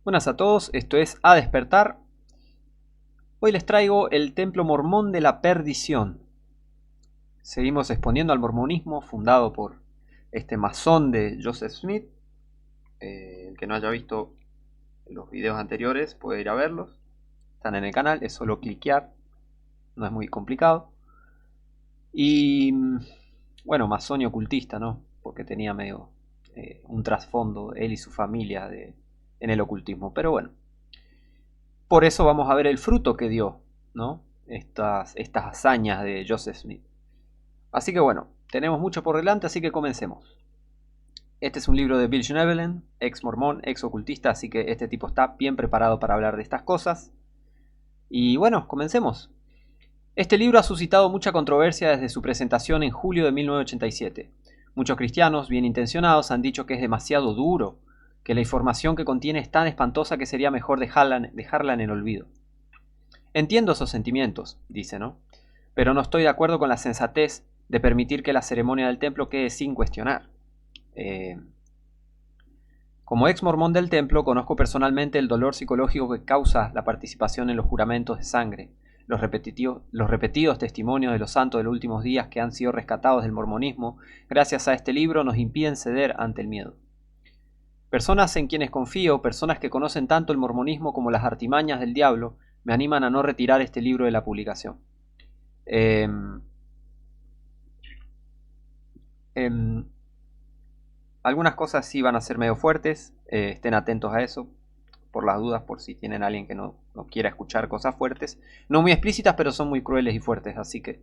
Buenas a todos, esto es A Despertar. Hoy les traigo el Templo Mormón de la Perdición. Seguimos exponiendo al mormonismo fundado por este masón de Joseph Smith. El que no haya visto los videos anteriores puede ir a verlos. Están en el canal, es solo cliquear, no es muy complicado. Y bueno, masón y ocultista, ¿no? Porque tenía medio un trasfondo, él y su familia, en el ocultismo. Pero bueno. Por eso vamos a ver el fruto que dio, ¿no? Estas hazañas de Joseph Smith. Así que bueno, tenemos mucho por delante, así que comencemos. Este es un libro de Bill Schnoebelen, ex mormón, ex ocultista, así que este tipo está bien preparado para hablar de estas cosas. Y bueno, comencemos. Este libro ha suscitado mucha controversia desde su presentación en julio de 1987. Muchos cristianos, bien intencionados, han dicho que es demasiado duro, que la información que contiene es tan espantosa que sería mejor dejarla en el olvido. Entiendo esos sentimientos, dice, ¿no? Pero no estoy de acuerdo con la sensatez de permitir que la ceremonia del templo quede sin cuestionar. Como ex mormón del templo, conozco personalmente el dolor psicológico que causa la participación en los juramentos de sangre, los repetidos testimonios de los santos de los últimos días que han sido rescatados del mormonismo gracias a este libro nos impiden ceder ante el miedo. Personas en quienes confío, personas que conocen tanto el mormonismo como las artimañas del diablo, me animan a no retirar este libro de la publicación. Algunas cosas sí van a ser medio fuertes, estén atentos a eso, por las dudas, por si tienen a alguien que no quiera escuchar cosas fuertes. No muy explícitas, pero son muy crueles y fuertes, así que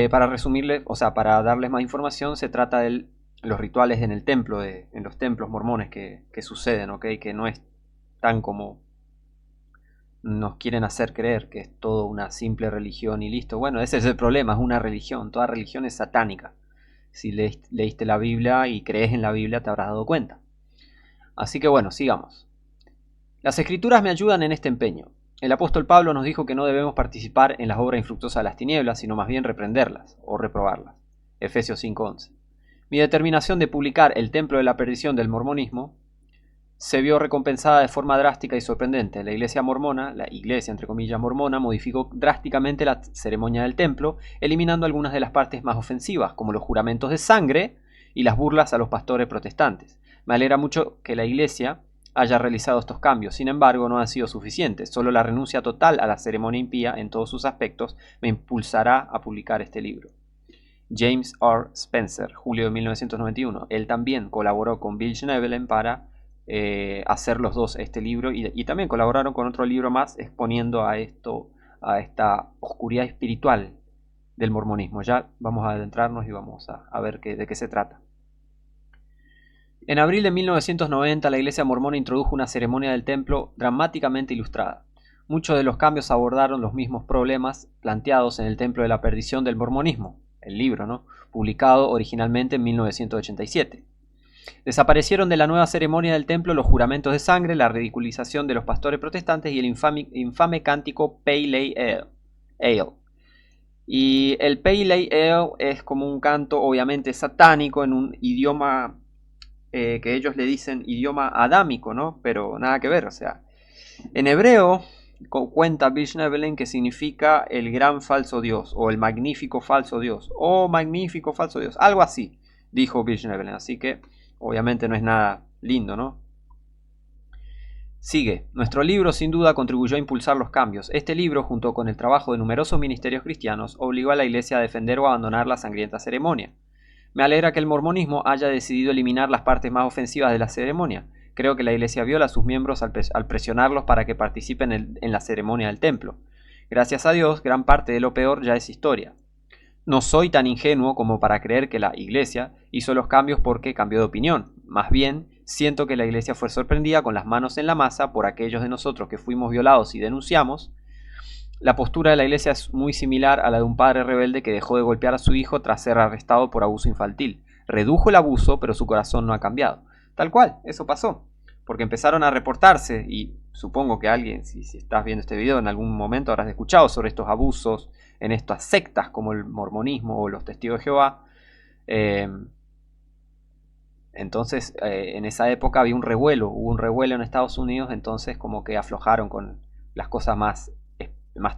para resumirles, o sea, para darles más información, se trata de los rituales en el templo, en los templos mormones que suceden, ¿ok? Que no es tan como nos quieren hacer creer, que es todo una simple religión y listo. Bueno, ese es el problema, es una religión, toda religión es satánica. Si leíste la Biblia y crees en la Biblia te habrás dado cuenta. Así que bueno, sigamos. Las escrituras me ayudan en este empeño. El apóstol Pablo nos dijo que no debemos participar en las obras infructuosas de las tinieblas, sino más bien reprenderlas o reprobarlas. Efesios 5:11. Mi determinación de publicar El Templo de la Perdición del Mormonismo se vio recompensada de forma drástica y sorprendente. La iglesia mormona, la iglesia entre comillas mormona, modificó drásticamente la ceremonia del templo, eliminando algunas de las partes más ofensivas, como los juramentos de sangre y las burlas a los pastores protestantes. Me alegra mucho que la iglesia haya realizado estos cambios, sin embargo no han sido suficientes. Solo la renuncia total a la ceremonia impía en todos sus aspectos me impulsará a publicar este libro. James R. Spencer, julio de 1991. Él también colaboró con Bill Schnoebelen para hacer los dos este libro y también colaboraron con otro libro más exponiendo a esta oscuridad espiritual del mormonismo. Ya vamos a adentrarnos y vamos a ver de qué se trata. En abril de 1990 la iglesia mormona introdujo una ceremonia del templo dramáticamente ilustrada. Muchos de los cambios abordaron los mismos problemas planteados en el Templo de la Perdición del Mormonismo, el libro, ¿no? Publicado originalmente en 1987. Desaparecieron de la nueva ceremonia del templo los juramentos de sangre, la ridiculización de los pastores protestantes y el infame cántico Pale Ale. Y el Pale Ale es como un canto obviamente satánico en un idioma que ellos le dicen idioma adámico, ¿no? Pero nada que ver, o sea, en hebreo cuenta Bill Schnoebelen que significa el gran falso Dios o el magnífico falso Dios o magnífico falso Dios, algo así, dijo Bill Schnoebelen, así que obviamente no es nada lindo, ¿no? Sigue. Nuestro libro sin duda contribuyó a impulsar los cambios. Este libro, junto con el trabajo de numerosos ministerios cristianos, obligó a la iglesia a defender o abandonar la sangrienta ceremonia. Me alegra que el mormonismo haya decidido eliminar las partes más ofensivas de la ceremonia. Creo que la iglesia viola a sus miembros al presionarlos para que participen en la ceremonia del templo. Gracias a Dios, gran parte de lo peor ya es historia. No soy tan ingenuo como para creer que la iglesia hizo los cambios porque cambió de opinión. Más bien, siento que la iglesia fue sorprendida con las manos en la masa por aquellos de nosotros que fuimos violados y denunciamos. La postura de la iglesia es muy similar a la de un padre rebelde que dejó de golpear a su hijo tras ser arrestado por abuso infantil. Redujo el abuso, pero su corazón no ha cambiado. Tal cual, eso pasó. Porque empezaron a reportarse, y supongo que alguien, si estás viendo este video, en algún momento habrás escuchado sobre estos abusos en estas sectas como el mormonismo o los testigos de Jehová. Entonces, en esa época había hubo un revuelo en Estados Unidos, entonces como que aflojaron con las cosas más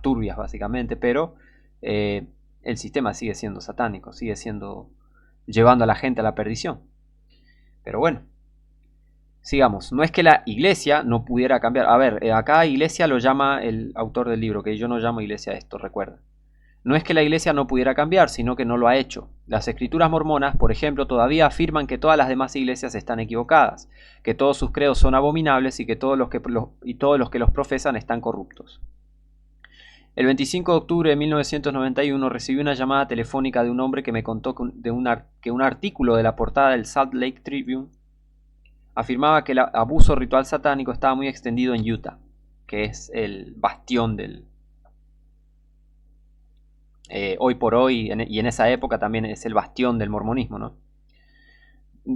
turbias básicamente, pero el sistema sigue siendo satánico, sigue siendo llevando a la gente a la perdición. Pero bueno, sigamos. No es que la iglesia no pudiera cambiar. A ver, acá iglesia lo llama el autor del libro, que yo no llamo iglesia a esto, recuerda. No es que la iglesia no pudiera cambiar, sino que no lo ha hecho. Las escrituras mormonas, por ejemplo, todavía afirman que todas las demás iglesias están equivocadas, que todos sus credos son abominables y que todos los que los profesan están corruptos. El 25 de octubre de 1991 recibí una llamada telefónica de un hombre que me contó que un artículo de la portada del Salt Lake Tribune afirmaba que el abuso ritual satánico estaba muy extendido en Utah, que es el bastión del... hoy por hoy, y en esa época también es el bastión del mormonismo, ¿no?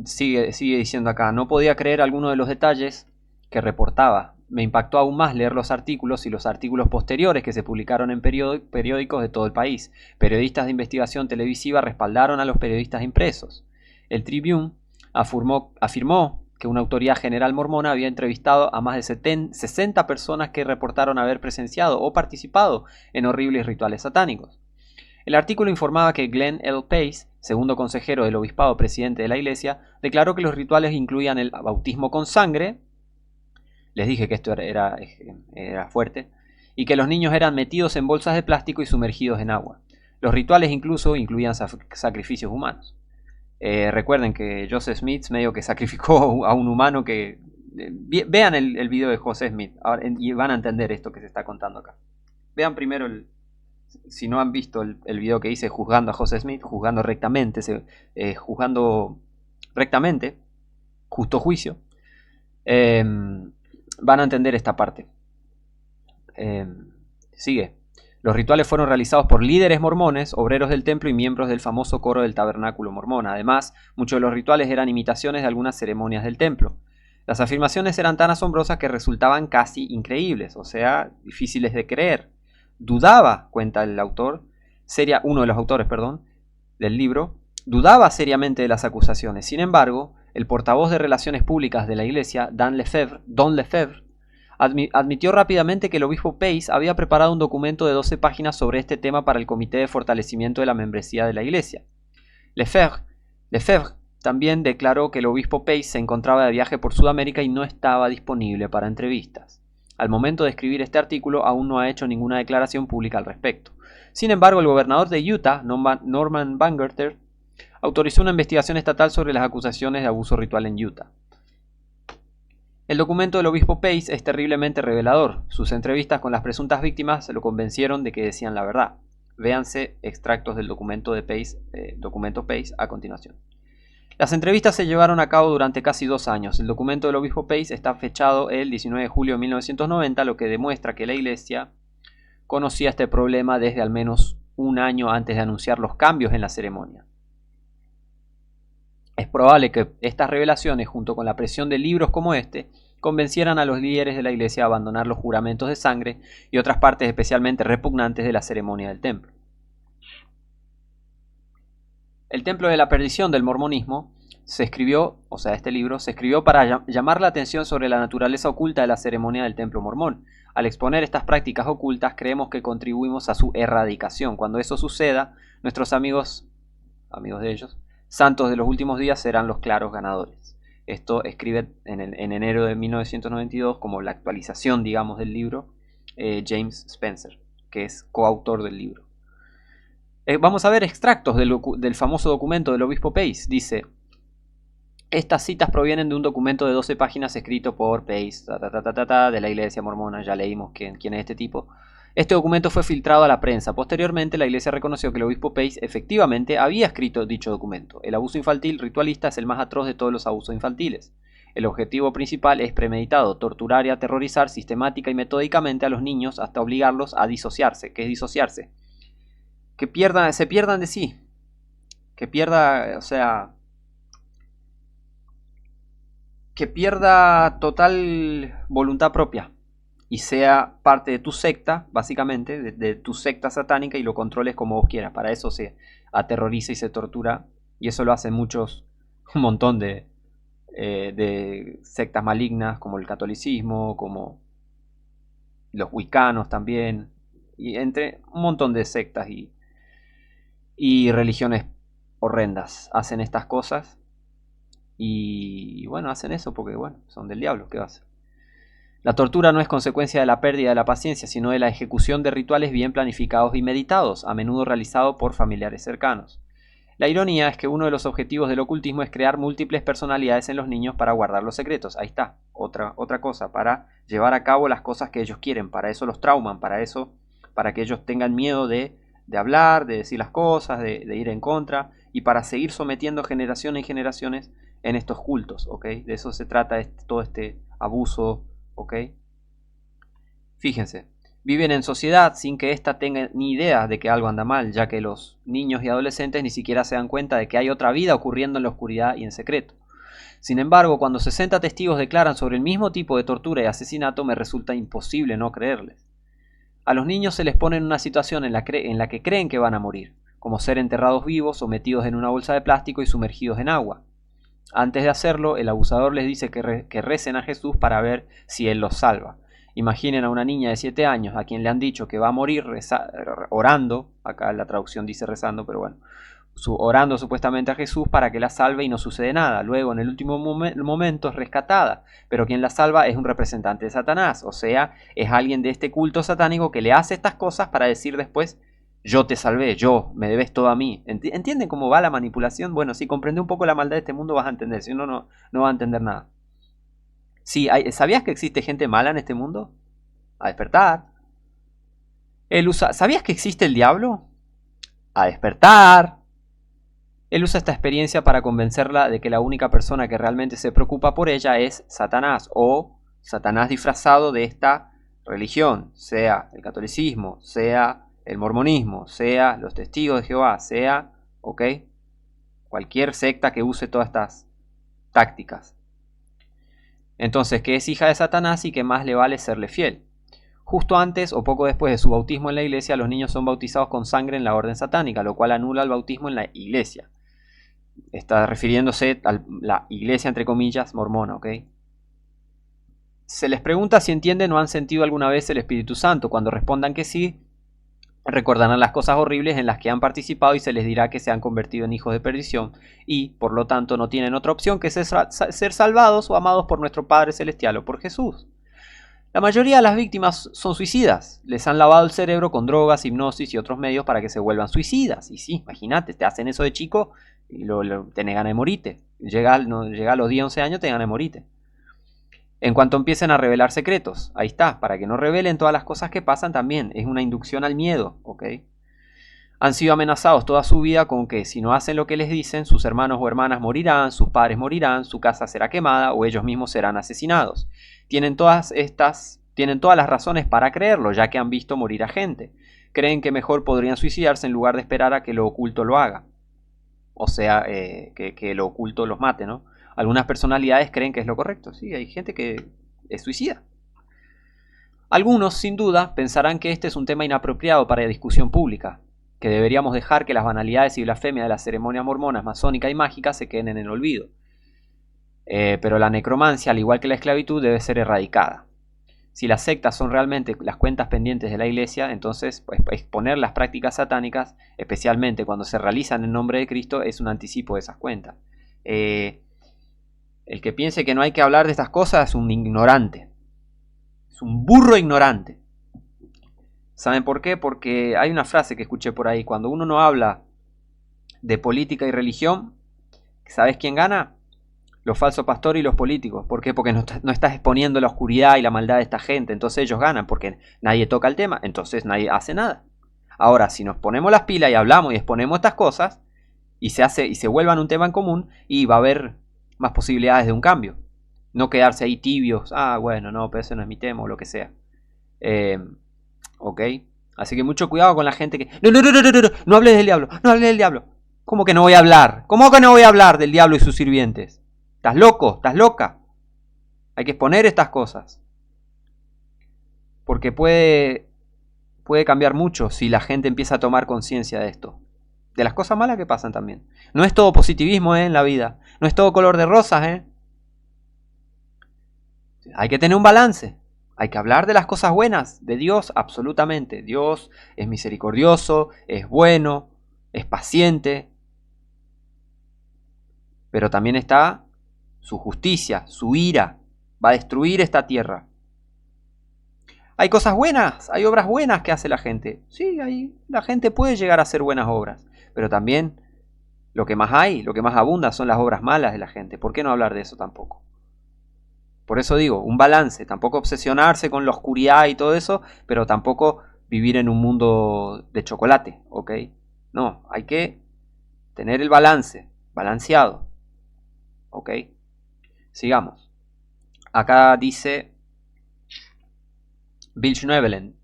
Sigue diciendo acá, no podía creer alguno de los detalles que reportaba. Me impactó aún más leer los artículos y los artículos posteriores que se publicaron en periódicos de todo el país. Periodistas de investigación televisiva respaldaron a los periodistas impresos. El Tribune afirmó que una autoridad general mormona había entrevistado a más de 60 personas que reportaron haber presenciado o participado en horribles rituales satánicos. El artículo informaba que Glenn L. Pace, segundo consejero del obispado presidente de la iglesia, declaró que los rituales incluían el bautismo con sangre, les dije que esto era fuerte, y que los niños eran metidos en bolsas de plástico y sumergidos en agua. Los rituales incluso incluían sacrificios humanos. Recuerden que Joseph Smith medio que sacrificó a un humano que... vean el video de Joseph Smith y van a entender esto que se está contando acá. Vean primero si no han visto el video que hice juzgando a Joseph Smith, juzgando rectamente, justo juicio, van a entender esta parte. Sigue. Los rituales fueron realizados por líderes mormones, obreros del templo y miembros del famoso coro del tabernáculo mormón. Además, muchos de los rituales eran imitaciones de algunas ceremonias del templo. Las afirmaciones eran tan asombrosas que resultaban casi increíbles, o sea, difíciles de creer. Dudaba, cuenta el autor, uno de los autores, del libro, dudaba seriamente de las acusaciones. Sin embargo, el portavoz de Relaciones Públicas de la Iglesia, Don Lefebvre, admitió rápidamente que el obispo Pace había preparado un documento de 12 páginas sobre este tema para el Comité de Fortalecimiento de la Membresía de la Iglesia. Lefebvre también declaró que el obispo Pace se encontraba de viaje por Sudamérica y no estaba disponible para entrevistas. Al momento de escribir este artículo aún no ha hecho ninguna declaración pública al respecto. Sin embargo, el gobernador de Utah, Norman Bangerter, autorizó una investigación estatal sobre las acusaciones de abuso ritual en Utah. El documento del obispo Pace es terriblemente revelador. Sus entrevistas con las presuntas víctimas lo convencieron de que decían la verdad. Véanse extractos del documento Pace a continuación. Las entrevistas se llevaron a cabo durante casi 2 años. El documento del obispo Pace está fechado el 19 de julio de 1990, lo que demuestra que la iglesia conocía este problema desde al menos un año antes de anunciar los cambios en la ceremonia. Es probable que estas revelaciones, junto con la presión de libros como este, convencieran a los líderes de la iglesia a abandonar los juramentos de sangre y otras partes especialmente repugnantes de la ceremonia del templo. El Templo de la Perdición del Mormonismo este libro se escribió para llamar la atención sobre la naturaleza oculta de la ceremonia del templo mormón. Al exponer estas prácticas ocultas, creemos que contribuimos a su erradicación. Cuando eso suceda, nuestros amigos de ellos, santos de los últimos días serán los claros ganadores. Esto escribe en enero de 1992 como la actualización, digamos, del libro James Spencer, que es coautor del libro. Vamos a ver extractos del famoso documento del obispo Pace. Dice: estas citas provienen de un documento de 12 páginas escrito por Pace, de la iglesia mormona. Ya leímos quién es este tipo. Este documento fue filtrado a la prensa. Posteriormente, la iglesia reconoció que el obispo Pace efectivamente había escrito dicho documento. El abuso infantil ritualista es el más atroz de todos los abusos infantiles. El objetivo principal es premeditado, torturar y aterrorizar sistemática y metódicamente a los niños hasta obligarlos a disociarse. ¿Qué es disociarse? Que se pierdan de sí. Que pierda total voluntad propia. Y sea parte de tu secta, básicamente, de tu secta satánica, y lo controles como vos quieras. Para eso se aterroriza y se tortura. Y eso lo hacen un montón de de sectas malignas como el catolicismo, como los wiccanos también, y entre un montón de sectas y religiones horrendas hacen estas cosas. Y bueno, hacen eso porque bueno, son del diablo, ¿qué va a hacer? La tortura no es consecuencia de la pérdida de la paciencia, sino de la ejecución de rituales bien planificados y meditados, a menudo realizados por familiares cercanos. La ironía es que uno de los objetivos del ocultismo es crear múltiples personalidades en los niños para guardar los secretos. Ahí está, otra cosa, para llevar a cabo las cosas que ellos quieren. Para eso los trauman, para que ellos tengan miedo de hablar, de decir las cosas, de ir en contra, y para seguir sometiendo generaciones y generaciones en estos cultos, ¿ok? De eso se trata todo este abuso, ¿ok? Fíjense. Viven en sociedad sin que ésta tenga ni idea de que algo anda mal, ya que los niños y adolescentes ni siquiera se dan cuenta de que hay otra vida ocurriendo en la oscuridad y en secreto. Sin embargo, cuando 60 testigos declaran sobre el mismo tipo de tortura y asesinato, me resulta imposible no creerles. A los niños se les pone en una situación en la que creen que van a morir, como ser enterrados vivos o metidos en una bolsa de plástico y sumergidos en agua. Antes de hacerlo, el abusador les dice que recen a Jesús para ver si Él los salva. Imaginen a una niña de 7 años a quien le han dicho que va a morir orando, acá la traducción dice rezando, pero bueno, orando supuestamente a Jesús para que la salve y no sucede nada. Luego, en el último momento, es rescatada, pero quien la salva es un representante de Satanás, o sea, es alguien de este culto satánico que le hace estas cosas para decir después: yo te salvé, me debes todo a mí. ¿Entienden cómo va la manipulación? Bueno, si comprende un poco la maldad de este mundo vas a entender, si no, no vas a entender nada. Sí, ¿sabías que existe gente mala en este mundo? A despertar. ¿Sabías que existe el diablo? A despertar. Él usa esta experiencia para convencerla de que la única persona que realmente se preocupa por ella es Satanás, o Satanás disfrazado de esta religión, sea el catolicismo, sea el mormonismo, sea los testigos de Jehová, sea, ¿ok? Cualquier secta que use todas estas tácticas. Entonces, que es hija de Satanás y que más le vale serle fiel. Justo antes o poco después de su bautismo en la iglesia, los niños son bautizados con sangre en la orden satánica, lo cual anula el bautismo en la iglesia. Está refiriéndose a la iglesia, entre comillas, mormona, ¿ok? Se les pregunta si entienden o han sentido alguna vez el Espíritu Santo. Cuando respondan que sí, recordarán las cosas horribles en las que han participado y se les dirá que se han convertido en hijos de perdición y, por lo tanto, no tienen otra opción que ser salvados o amados por nuestro Padre Celestial o por Jesús. La mayoría de las víctimas son suicidas. Les han lavado el cerebro con drogas, hipnosis y otros medios para que se vuelvan suicidas. Y sí, imagínate, te hacen eso de chico y tenés ganas de morirte. Llega a los 10, 11 años, te ganas de morirte. En cuanto empiecen a revelar secretos, ahí está, para que no revelen todas las cosas que pasan también, es una inducción al miedo, ¿ok? Han sido amenazados toda su vida con que si no hacen lo que les dicen, sus hermanos o hermanas morirán, sus padres morirán, su casa será quemada o ellos mismos serán asesinados. Tienen todas las razones para creerlo, ya que han visto morir a gente. Creen que mejor podrían suicidarse en lugar de esperar a que lo oculto lo haga. O sea, que lo oculto los mate, ¿no? Algunas personalidades creen que es lo correcto. Sí, hay gente que es suicida. Algunos, sin duda, pensarán que este es un tema inapropiado para la discusión pública, que deberíamos dejar que las banalidades y blasfemias de las ceremonias mormonas, masónicas y mágicas se queden en el olvido. Pero la necromancia, al igual que la esclavitud, debe ser erradicada. Si las sectas son realmente las cuentas pendientes de la iglesia, entonces pues, exponer las prácticas satánicas, especialmente cuando se realizan en nombre de Cristo, es un anticipo de esas cuentas. El que piense que no hay que hablar de estas cosas es un ignorante. Es un burro ignorante. ¿Saben por qué? Porque hay una frase que escuché por ahí. Cuando uno no habla de política y religión, ¿sabes quién gana? Los falsos pastores y los políticos. ¿Por qué? Porque no estás exponiendo la oscuridad y la maldad de esta gente. Entonces ellos ganan porque nadie toca el tema. Entonces nadie hace nada. Ahora, si nos ponemos las pilas y hablamos y exponemos estas cosas y se vuelvan un tema en común, y va a haber más posibilidades de un cambio. No quedarse ahí tibios. Ah, bueno, no, pero ese no es mi tema o lo que sea. Ok. Así que mucho cuidado con la gente que... No hables del diablo. No hables del diablo. ¿Cómo que no voy a hablar? ¿Cómo que no voy a hablar del diablo y sus sirvientes? ¿Estás loco? ¿Estás loca? Hay que exponer estas cosas. Porque puede cambiar mucho si la gente empieza a tomar conciencia de esto. De las cosas malas que pasan también. No es todo positivismo en la vida. No es todo color de rosas. Hay que tener un balance. Hay que hablar de las cosas buenas de Dios, absolutamente. Dios es misericordioso, es bueno, es paciente. Pero también está su justicia, su ira. Va a destruir esta tierra. Hay cosas buenas, hay obras buenas que hace la gente. Sí, la gente puede llegar a hacer buenas obras. Pero también lo que más hay, lo que más abunda son las obras malas de la gente. ¿Por qué no hablar de eso tampoco? Por eso digo, un balance, tampoco obsesionarse con la oscuridad y todo eso, pero tampoco vivir en un mundo de chocolate, ¿ok? No, hay que tener el balance, balanceado, ¿ok? Sigamos. Acá dice Bill Schnoebelen.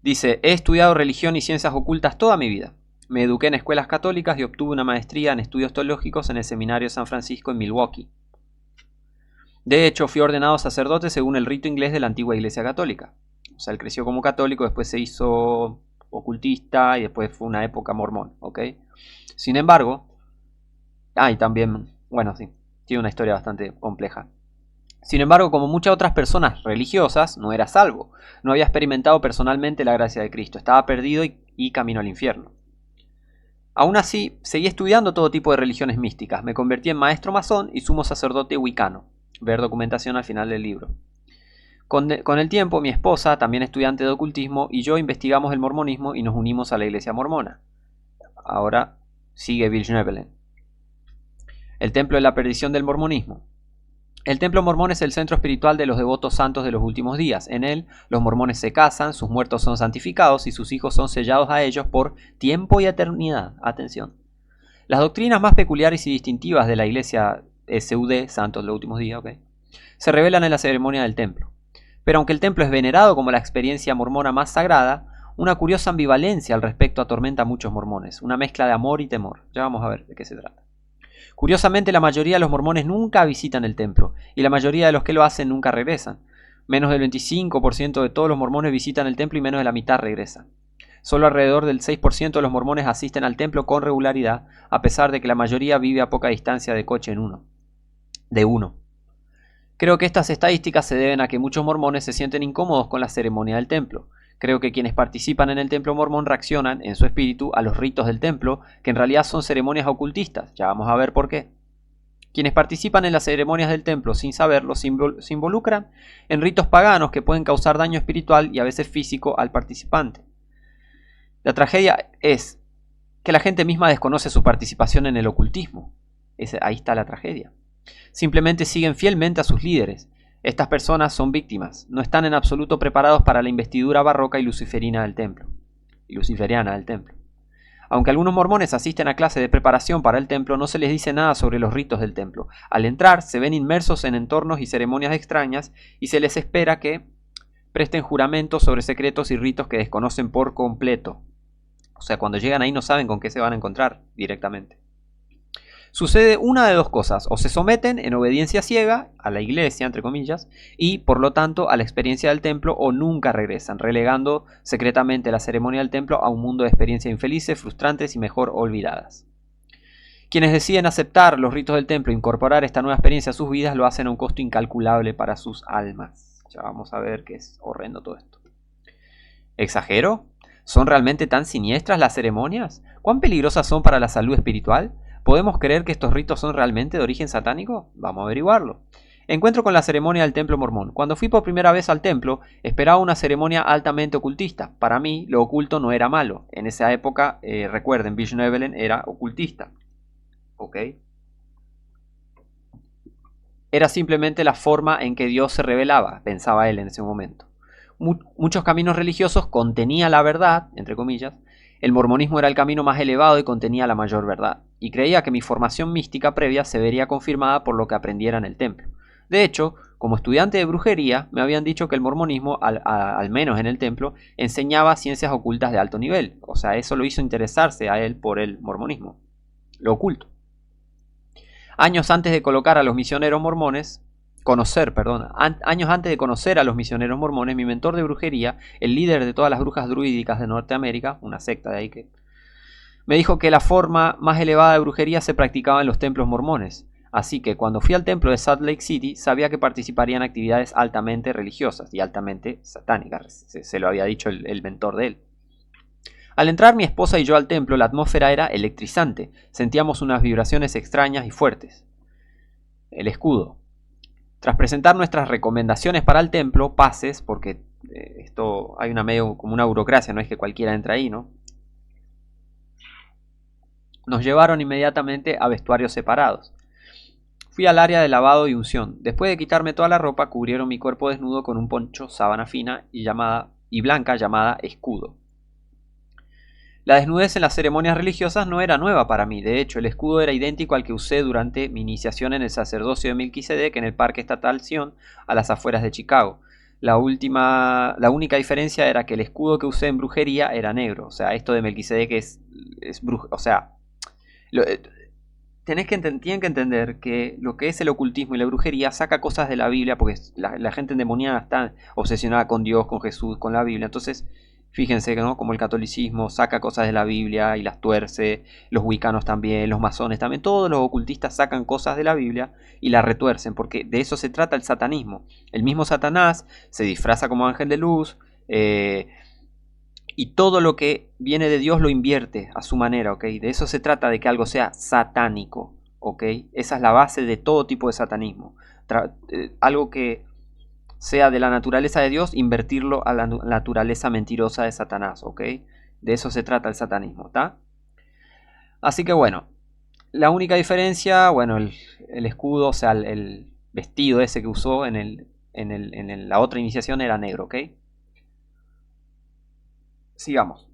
Dice, he estudiado religión y ciencias ocultas toda mi vida. Me eduqué en escuelas católicas y obtuve una maestría en estudios teológicos en el Seminario de San Francisco en Milwaukee. De hecho, fui ordenado sacerdote según el rito inglés de la antigua Iglesia Católica. O sea, él creció como católico, después se hizo ocultista y después fue una época mormón, ¿ok? Sin embargo, y también, bueno, sí, tiene una historia bastante compleja. Sin embargo, como muchas otras personas religiosas, no era salvo. No había experimentado personalmente la gracia de Cristo. Estaba perdido y camino al infierno. Aún así, seguí estudiando todo tipo de religiones místicas. Me convertí en maestro masón y sumo sacerdote wicano. Ver documentación al final del libro. Con el tiempo, mi esposa, también estudiante de ocultismo, y yo investigamos el mormonismo y nos unimos a la iglesia mormona. Ahora sigue Bill Schnoebelen. El templo de la perdición del mormonismo. El templo mormón es el centro espiritual de los devotos santos de los últimos días. En él, los mormones se casan, sus muertos son santificados y sus hijos son sellados a ellos por tiempo y eternidad. Atención. Las doctrinas más peculiares y distintivas de la iglesia SUD, Santos de los últimos días, se revelan en la ceremonia del templo. Pero aunque el templo es venerado como la experiencia mormona más sagrada, una curiosa ambivalencia al respecto atormenta a muchos mormones, una mezcla de amor y temor. Ya vamos a ver de qué se trata. Curiosamente, la mayoría de los mormones nunca visitan el templo, y la mayoría de los que lo hacen nunca regresan. Menos del 25% de todos los mormones visitan el templo y menos de la mitad regresan. Solo alrededor del 6% de los mormones asisten al templo con regularidad, a pesar de que la mayoría vive a poca distancia de coche de uno. Creo que estas estadísticas se deben a que muchos mormones se sienten incómodos con la ceremonia del templo. Creo que quienes participan en el templo mormón reaccionan, en su espíritu, a los ritos del templo, que en realidad son ceremonias ocultistas. Ya vamos a ver por qué. Quienes participan en las ceremonias del templo sin saberlo se involucran en ritos paganos que pueden causar daño espiritual y a veces físico al participante. La tragedia es que la gente misma desconoce su participación en el ocultismo. Ahí está la tragedia. Simplemente siguen fielmente a sus líderes. Estas personas son víctimas, no están en absoluto preparados para la investidura barroca y luciferiana del templo. Aunque algunos mormones asisten a clases de preparación para el templo, no se les dice nada sobre los ritos del templo. Al entrar, se ven inmersos en entornos y ceremonias extrañas y se les espera que presten juramentos sobre secretos y ritos que desconocen por completo. O sea, cuando llegan ahí no saben con qué se van a encontrar directamente. Sucede una de dos cosas, o se someten en obediencia ciega a la iglesia, entre comillas, y por lo tanto a la experiencia del templo, o nunca regresan, relegando secretamente la ceremonia del templo a un mundo de experiencias infelices, frustrantes y mejor olvidadas. Quienes deciden aceptar los ritos del templo e incorporar esta nueva experiencia a sus vidas lo hacen a un costo incalculable para sus almas. Ya vamos a ver que es horrendo todo esto. ¿Exagero? ¿Son realmente tan siniestras las ceremonias? ¿Cuán peligrosas son para la salud espiritual? ¿Podemos creer que estos ritos son realmente de origen satánico? Vamos a averiguarlo. Encuentro con la ceremonia del templo mormón. Cuando fui por primera vez al templo, esperaba una ceremonia altamente ocultista. Para mí, lo oculto no era malo. En esa época, recuerden, Bill Schnoebelen era ocultista. ¿Ok? Era simplemente la forma en que Dios se revelaba, pensaba él en ese momento. Muchos caminos religiosos contenían la verdad, entre comillas. El mormonismo era el camino más elevado y contenía la mayor verdad, y creía que mi formación mística previa se vería confirmada por lo que aprendiera en el templo. De hecho, como estudiante de brujería, me habían dicho que el mormonismo, al menos en el templo, enseñaba ciencias ocultas de alto nivel. O sea, eso lo hizo interesarse a él por el mormonismo, lo oculto. Años antes de conocer a los misioneros mormones, mi mentor de brujería, el líder de todas las brujas druídicas de Norteamérica, una secta de ahí que me dijo que la forma más elevada de brujería se practicaba en los templos mormones. Así que cuando fui al templo de Salt Lake City, sabía que participaría en actividades altamente religiosas y altamente satánicas. Se lo había dicho el mentor de él. Al entrar mi esposa y yo al templo, la atmósfera era electrizante. Sentíamos unas vibraciones extrañas y fuertes. El escudo. Tras presentar nuestras recomendaciones para el templo, pases, porque esto hay una medio como una burocracia, no es que cualquiera entra ahí, ¿no? Nos llevaron inmediatamente a vestuarios separados. Fui al área de lavado y unción. Después de quitarme toda la ropa, cubrieron mi cuerpo desnudo con un poncho sábana fina y blanca llamada escudo. La desnudez en las ceremonias religiosas no era nueva para mí. De hecho, el escudo era idéntico al que usé durante mi iniciación en el sacerdocio de Melquisedec en el Parque Estatal Sion, a las afueras de Chicago. La única diferencia era que el escudo que usé en brujería era negro. O sea, esto de Melquisedec es o sea, tienen que entender que lo que es el ocultismo y la brujería saca cosas de la Biblia, porque la gente endemoniada está obsesionada con Dios, con Jesús, con la Biblia. Entonces, fíjense, ¿no? Como el catolicismo saca cosas de la Biblia y las tuerce, los wiccanos también, los masones también, todos los ocultistas sacan cosas de la Biblia y las retuercen, porque de eso se trata el satanismo. El mismo Satanás se disfraza como ángel de luz, y todo lo que viene de Dios lo invierte a su manera, ¿ok? De eso se trata, de que algo sea satánico, ¿ok? Esa es la base de todo tipo de satanismo. Algo que sea de la naturaleza de Dios, invertirlo a la naturaleza mentirosa de Satanás, ¿ok? De eso se trata el satanismo, ¿está? Así que bueno, la única diferencia, bueno, el escudo, o sea, el vestido ese que usó en la otra iniciación era negro, ¿ok? Sigamos.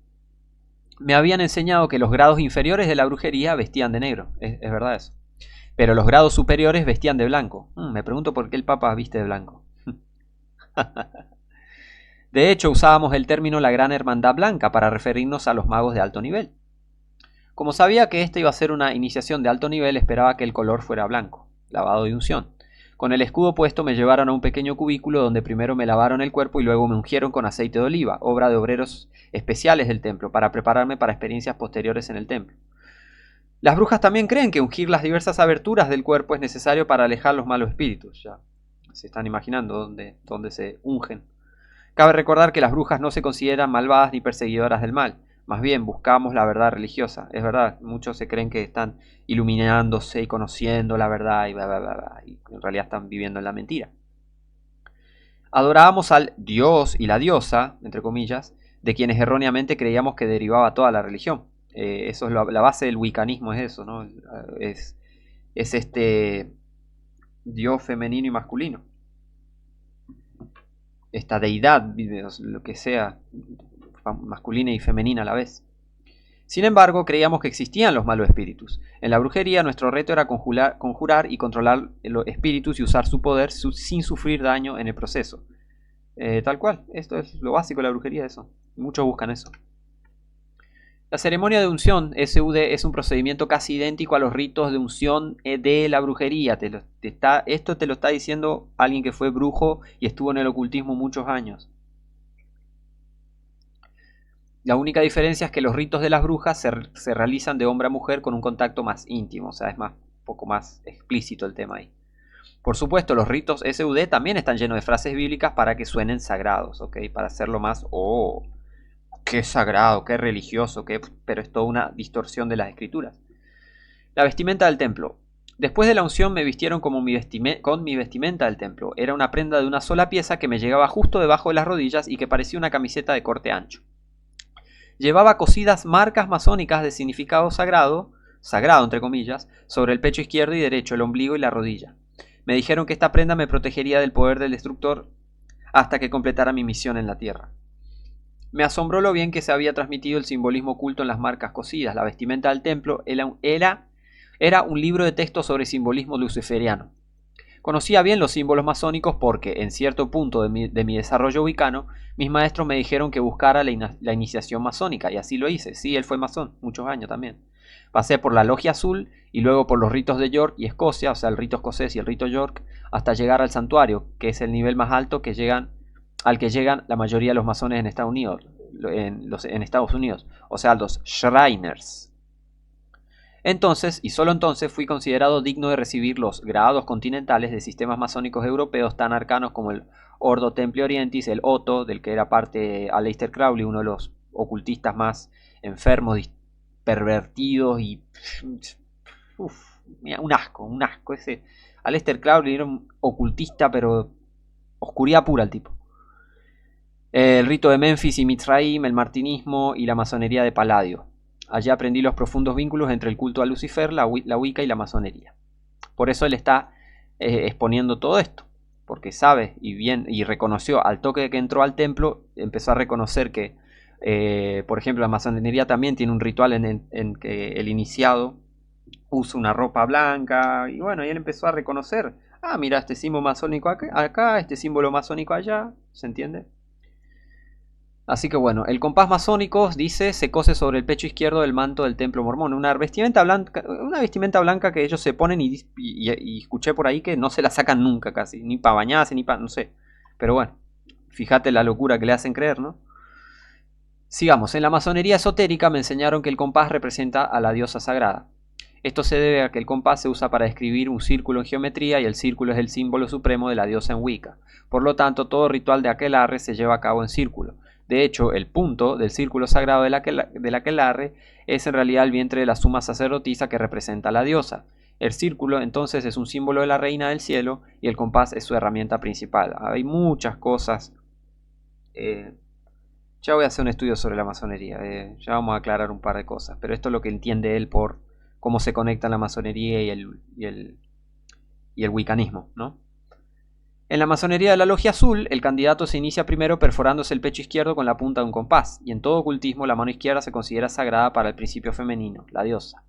Me habían enseñado que los grados inferiores de la brujería vestían de negro, es verdad eso. Pero los grados superiores vestían de blanco. Me pregunto por qué el Papa viste de blanco. De hecho, usábamos el término la Gran Hermandad Blanca para referirnos a los magos de alto nivel. Como sabía que esta iba a ser una iniciación de alto nivel, esperaba que el color fuera blanco, lavado de unción. Con el escudo puesto me llevaron a un pequeño cubículo donde primero me lavaron el cuerpo y luego me ungieron con aceite de oliva, obra de obreros especiales del templo, para prepararme para experiencias posteriores en el templo. Las brujas también creen que ungir las diversas aberturas del cuerpo es necesario para alejar los malos espíritus. Ya se están imaginando dónde se ungen. Cabe recordar que las brujas no se consideran malvadas ni perseguidoras del mal. Más bien buscamos la verdad religiosa. Es verdad, muchos se creen que están iluminándose y conociendo la verdad y bla, bla, bla, bla, y en realidad están viviendo en la mentira. Adorábamos al dios y la diosa, entre comillas, de quienes erróneamente creíamos que derivaba toda la religión. Eso es la base del wiccanismo, es eso, ¿no? Es este dios femenino y masculino. Esta deidad, lo que sea, masculina y femenina a la vez. Sin embargo, creíamos que existían los malos espíritus. En la brujería nuestro reto era conjurar y controlar los espíritus y usar su poder sin sufrir daño en el proceso. Tal cual, esto es lo básico de la brujería, eso. Muchos buscan eso. La ceremonia de unción, SUD, es un procedimiento casi idéntico a los ritos de unción de la brujería. Esto te lo está diciendo alguien que fue brujo y estuvo en el ocultismo muchos años. La única diferencia es que los ritos de las brujas se realizan de hombre a mujer con un contacto más íntimo, o sea, es un poco más explícito el tema ahí. Por supuesto, los ritos SUD también están llenos de frases bíblicas para que suenen sagrados, ¿ok? Para hacerlo más, qué sagrado, qué religioso, pero es toda una distorsión de las escrituras. La vestimenta del templo. Después de la unción me vistieron con mi vestimenta del templo. Era una prenda de una sola pieza que me llegaba justo debajo de las rodillas y que parecía una camiseta de corte ancho. Llevaba cosidas marcas masónicas de significado sagrado entre comillas, sobre el pecho izquierdo y derecho, el ombligo y la rodilla. Me dijeron que esta prenda me protegería del poder del destructor hasta que completara mi misión en la tierra. Me asombró lo bien que se había transmitido el simbolismo oculto en las marcas cosidas. La vestimenta del templo era un libro de texto sobre simbolismo luciferiano. Conocía bien los símbolos masónicos porque, en cierto punto de mi desarrollo wicano, mis maestros me dijeron que buscara la iniciación masónica, y así lo hice. Sí, él fue masón, muchos años también. Pasé por la logia azul y luego por los ritos de York y Escocia, o sea, el rito escocés y el rito York, hasta llegar al santuario, que es el nivel más alto al que llegan la mayoría de los masones en Estados Unidos, o sea, los Shriners. Entonces, y solo entonces, fui considerado digno de recibir los grados continentales de sistemas masónicos europeos tan arcanos como el Ordo Templi Orientis, el Otto, del que era parte Aleister Crowley, uno de los ocultistas más enfermos, pervertidos y... mira, un asco. Ese Aleister Crowley era un ocultista, pero oscuridad pura el tipo. El rito de Memphis y Mitzrayim, el martinismo y la masonería de Palladio. Allí aprendí los profundos vínculos entre el culto a Lucifer, la Wicca y la masonería. Por eso él está exponiendo todo esto, porque sabe y reconoció al toque de que entró al templo, empezó a reconocer que, por ejemplo, la masonería también tiene un ritual en que el iniciado usa una ropa blanca, y bueno, y él empezó a reconocer, mira, este símbolo masónico acá, este símbolo masónico allá, ¿se entiende? Así que bueno, el compás masónico, dice, se cose sobre el pecho izquierdo del manto del templo mormón. Una vestimenta blanca que ellos se ponen y escuché por ahí que no se la sacan nunca casi, ni para bañarse, ni para, no sé. Pero bueno, fíjate la locura que le hacen creer, ¿no? Sigamos, en la masonería esotérica me enseñaron que el compás representa a la diosa sagrada. Esto se debe a que el compás se usa para describir un círculo en geometría y el círculo es el símbolo supremo de la diosa en Wicca. Por lo tanto, todo ritual de aquelarre se lleva a cabo en círculo. De hecho, el punto del círculo sagrado del aquelarre es en realidad el vientre de la suma sacerdotisa que representa a la diosa. El círculo entonces es un símbolo de la reina del cielo y el compás es su herramienta principal. Hay muchas cosas. Ya voy a hacer un estudio sobre la masonería. Ya vamos a aclarar un par de cosas. Pero esto es lo que entiende él por cómo se conectan la masonería y el wiccanismo, ¿no? En la masonería de la logia azul, el candidato se inicia primero perforándose el pecho izquierdo con la punta de un compás, y en todo ocultismo la mano izquierda se considera sagrada para el principio femenino, la diosa.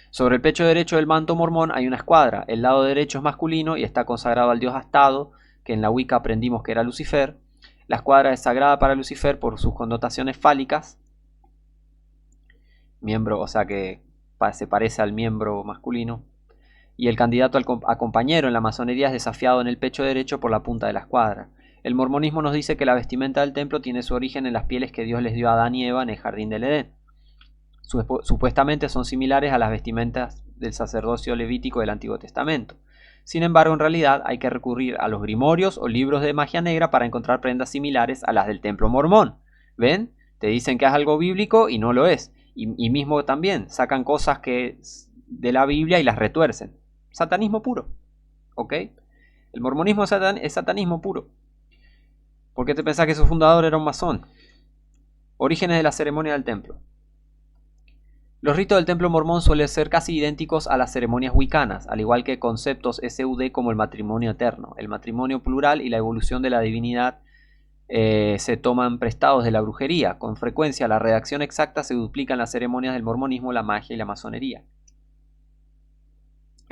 Sobre el pecho derecho del manto mormón hay una escuadra, el lado derecho es masculino y está consagrado al dios Astado, que en la Wicca aprendimos que era Lucifer. La escuadra es sagrada para Lucifer por sus connotaciones fálicas, miembro, o sea que se parece al miembro masculino. Y el candidato a compañero en la masonería es desafiado en el pecho derecho por la punta de la escuadra. El mormonismo nos dice que la vestimenta del templo tiene su origen en las pieles que Dios les dio a Adán y Eva en el jardín del Edén. Supuestamente son similares a las vestimentas del sacerdocio levítico del Antiguo Testamento. Sin embargo, en realidad hay que recurrir a los grimorios o libros de magia negra para encontrar prendas similares a las del templo mormón. ¿Ven? Te dicen que es algo bíblico y no lo es. Y mismo también sacan cosas de la Biblia y las retuercen. Satanismo puro, ¿ok? El mormonismo es satanismo puro. ¿Por qué te pensás que su fundador era un masón? Orígenes de la ceremonia del templo. Los ritos del templo mormón suelen ser casi idénticos a las ceremonias wiccanas, al igual que conceptos SUD como el matrimonio eterno, el matrimonio plural y la evolución de la divinidad se toman prestados de la brujería. Con frecuencia la redacción exacta se duplica en las ceremonias del mormonismo, la magia y la masonería.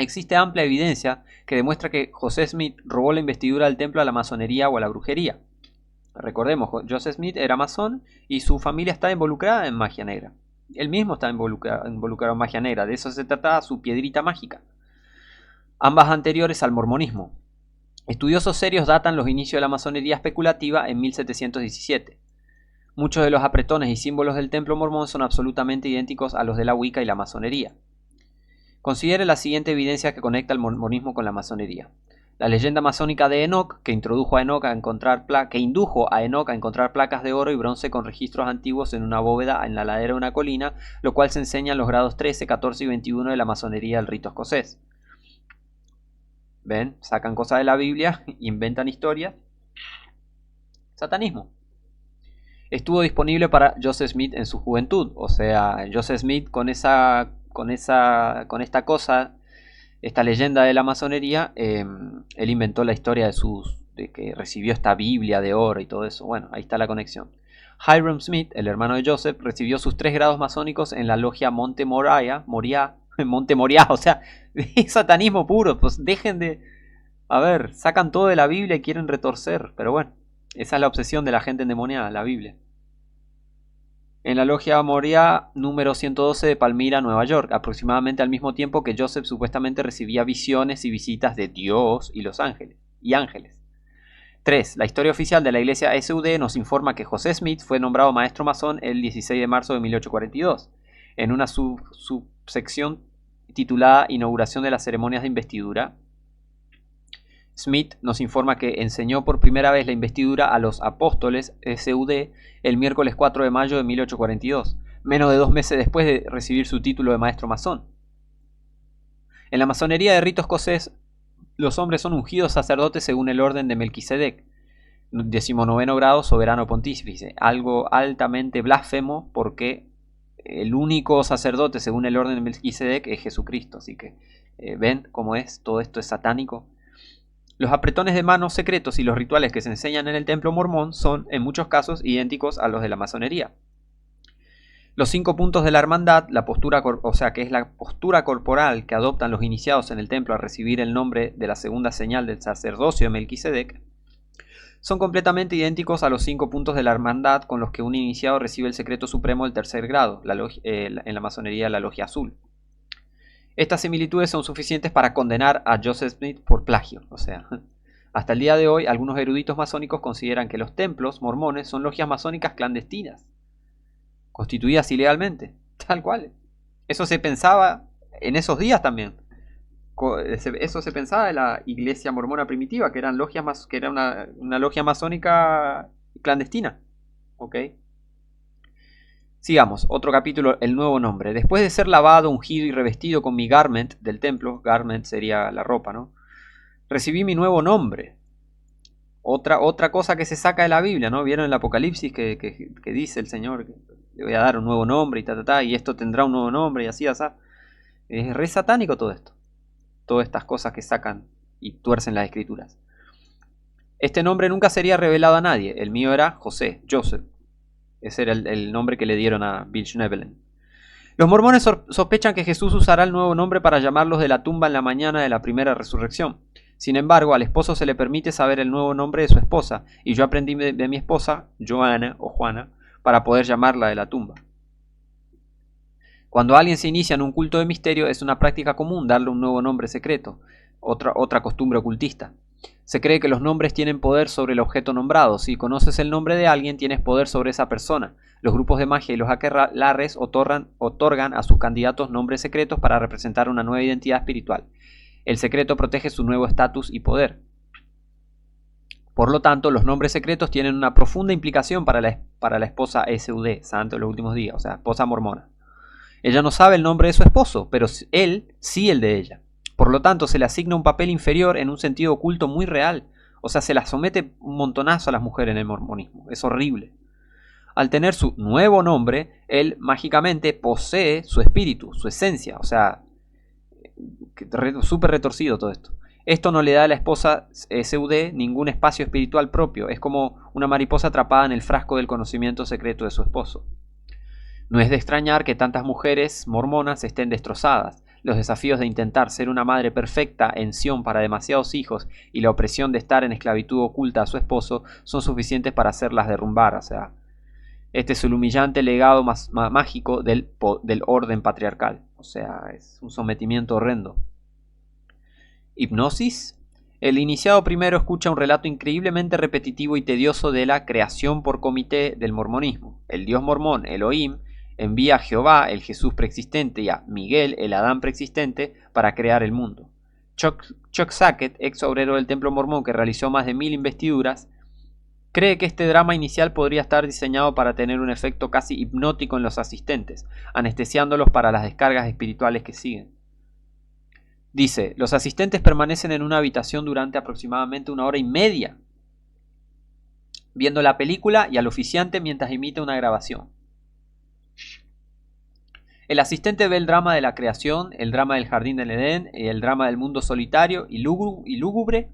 Existe amplia evidencia que demuestra que José Smith robó la investidura del templo a la masonería o a la brujería. Recordemos, Joseph Smith era masón y su familia está involucrada en magia negra. Él mismo está involucrado en magia negra, de eso se trataba su piedrita mágica. Ambas anteriores al mormonismo. Estudiosos serios datan los inicios de la masonería especulativa en 1717. Muchos de los apretones y símbolos del templo mormón son absolutamente idénticos a los de la Wicca y la masonería. Considere la siguiente evidencia que conecta el mormonismo con la masonería. La leyenda masónica de Enoch, que indujo a Enoch a encontrar placas de oro y bronce con registros antiguos en una bóveda en la ladera de una colina, lo cual se enseña en los grados 13, 14 y 21 de la masonería del rito escocés. ¿Ven? Sacan cosas de la Biblia, inventan historias. Satanismo. Estuvo disponible para Joseph Smith en su juventud, o sea, Joseph Smith con esta cosa, esta leyenda de la masonería, él inventó la historia de que recibió esta Biblia de oro y todo eso. Bueno, ahí está la conexión. Hyrum Smith, el hermano de Joseph, recibió sus 3 grados masónicos en la logia Monte Moriah, o sea, es satanismo puro. Pues dejen de... A ver, sacan todo de la Biblia y quieren retorcer, pero bueno, esa es la obsesión de la gente endemoniada, la Biblia. En la logia Moriah número 112 de Palmira, Nueva York, aproximadamente al mismo tiempo que Joseph supuestamente recibía visiones y visitas de Dios y los ángeles. 3. La historia oficial de la iglesia SUD nos informa que José Smith fue nombrado maestro masón el 16 de marzo de 1842. En una sección titulada Inauguración de las ceremonias de investidura. Smith nos informa que enseñó por primera vez la investidura a los apóstoles SUD el miércoles 4 de mayo de 1842, menos de 2 meses después de recibir su título de maestro masón. En la masonería de rito escocés, los hombres son ungidos sacerdotes según el orden de Melquisedec, 19º grado soberano pontífice, algo altamente blasfemo porque el único sacerdote según el orden de Melquisedec es Jesucristo. Así que ven cómo es, todo esto es satánico. Los apretones de manos secretos y los rituales que se enseñan en el templo mormón son, en muchos casos, idénticos a los de la masonería. Los 5 puntos de la hermandad, la postura, o sea, que es la postura corporal que adoptan los iniciados en el templo al recibir el nombre de la segunda señal del sacerdocio de Melquisedec, son completamente idénticos a los 5 puntos de la hermandad con los que un iniciado recibe el secreto supremo del tercer grado, en la masonería la logia azul. Estas similitudes son suficientes para condenar a Joseph Smith por plagio. O sea, hasta el día de hoy, algunos eruditos masónicos consideran que los templos mormones son logias masónicas clandestinas, constituidas ilegalmente, tal cual. Eso se pensaba en esos días también. Eso se pensaba de la iglesia mormona primitiva, que eran logias que era una logia masónica clandestina. ¿Ok? Sigamos, otro capítulo, el nuevo nombre. Después de ser lavado, ungido y revestido con mi garment del templo, garment sería la ropa, ¿no? Recibí mi nuevo nombre. Otra cosa que se saca de la Biblia, ¿no? ¿Vieron el Apocalipsis que dice el Señor que le voy a dar un nuevo nombre y esto tendrá un nuevo nombre y así, así? Es re satánico todo esto. Todas estas cosas que sacan y tuercen las escrituras. Este nombre nunca sería revelado a nadie. El mío era José, Joseph. Ese era el nombre que le dieron a Bill Schneebelen. Los mormones sospechan que Jesús usará el nuevo nombre para llamarlos de la tumba en la mañana de la primera resurrección. Sin embargo, al esposo se le permite saber el nuevo nombre de su esposa, y yo aprendí de mi esposa, Joana o Juana, para poder llamarla de la tumba. Cuando alguien se inicia en un culto de misterio, es una práctica común darle un nuevo nombre secreto, otra costumbre ocultista. Se cree que los nombres tienen poder sobre el objeto nombrado. Si conoces el nombre de alguien, tienes poder sobre esa persona. Los grupos de magia y los aquelarres otorgan a sus candidatos nombres secretos para representar una nueva identidad espiritual. El secreto protege su nuevo estatus y poder. Por lo tanto, los nombres secretos tienen una profunda implicación para la esposa SUD, santo de los últimos días, o sea, esposa mormona. Ella no sabe el nombre de su esposo, pero él sí el de ella. Por lo tanto, se le asigna un papel inferior en un sentido oculto muy real. O sea, se la somete un montonazo a las mujeres en el mormonismo. Es horrible. Al tener su nuevo nombre, él mágicamente posee su espíritu, su esencia. O sea, súper retorcido todo esto. Esto no le da a la esposa SUD ningún espacio espiritual propio. Es como una mariposa atrapada en el frasco del conocimiento secreto de su esposo. No es de extrañar que tantas mujeres mormonas estén destrozadas. Los desafíos de intentar ser una madre perfecta en Sion para demasiados hijos y la opresión de estar en esclavitud oculta a su esposo son suficientes para hacerlas derrumbar. O sea, este es el humillante legado mágico del orden patriarcal. O sea, es un sometimiento horrendo. Hipnosis. El iniciado primero escucha un relato increíblemente repetitivo y tedioso de la creación por comité del mormonismo. El dios mormón, Elohim, envía a Jehová, el Jesús preexistente, y a Miguel, el Adán preexistente, para crear el mundo. Chuck Sackett, ex obrero del templo mormón que realizó más de 1000 investiduras, cree que este drama inicial podría estar diseñado para tener un efecto casi hipnótico en los asistentes, anestesiándolos para las descargas espirituales que siguen. Dice, los asistentes permanecen en una habitación durante aproximadamente 1 hora y media, viendo la película y al oficiante mientras imita una grabación. El asistente ve el drama de la creación, el drama del jardín del Edén, el drama del mundo solitario y lúgubre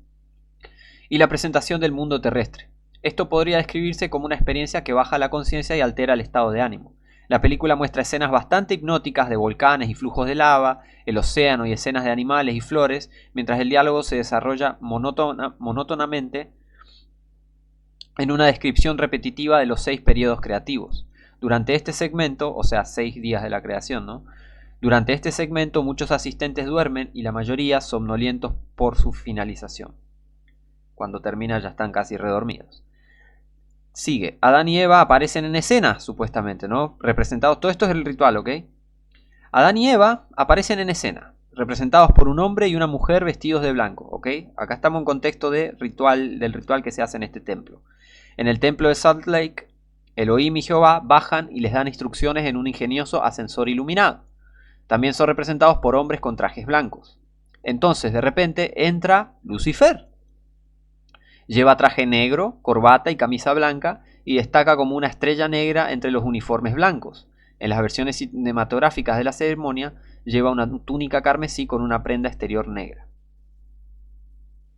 y la presentación del mundo terrestre. Esto podría describirse como una experiencia que baja la conciencia y altera el estado de ánimo. La película muestra escenas bastante hipnóticas de volcanes y flujos de lava, el océano y escenas de animales y flores, mientras el diálogo se desarrolla monótonamente en una descripción repetitiva de los 6 periodos creativos. Durante este segmento, o sea, 6 días de la creación, ¿no? Durante este segmento muchos asistentes duermen y la mayoría somnolientos por su finalización. Cuando termina ya están casi redormidos. Sigue, Adán y Eva aparecen en escena, supuestamente, ¿no? Representados, todo esto es el ritual, ¿ok? Adán y Eva aparecen en escena, representados por un hombre y una mujer vestidos de blanco, ¿ok? Acá estamos en contexto del ritual que se hace en este templo. En el templo de Salt Lake, Elohim y Jehová bajan y les dan instrucciones en un ingenioso ascensor iluminado. También son representados por hombres con trajes blancos. Entonces, de repente, entra Lucifer. Lleva traje negro, corbata y camisa blanca y destaca como una estrella negra entre los uniformes blancos. En las versiones cinematográficas de la ceremonia, lleva una túnica carmesí con una prenda exterior negra.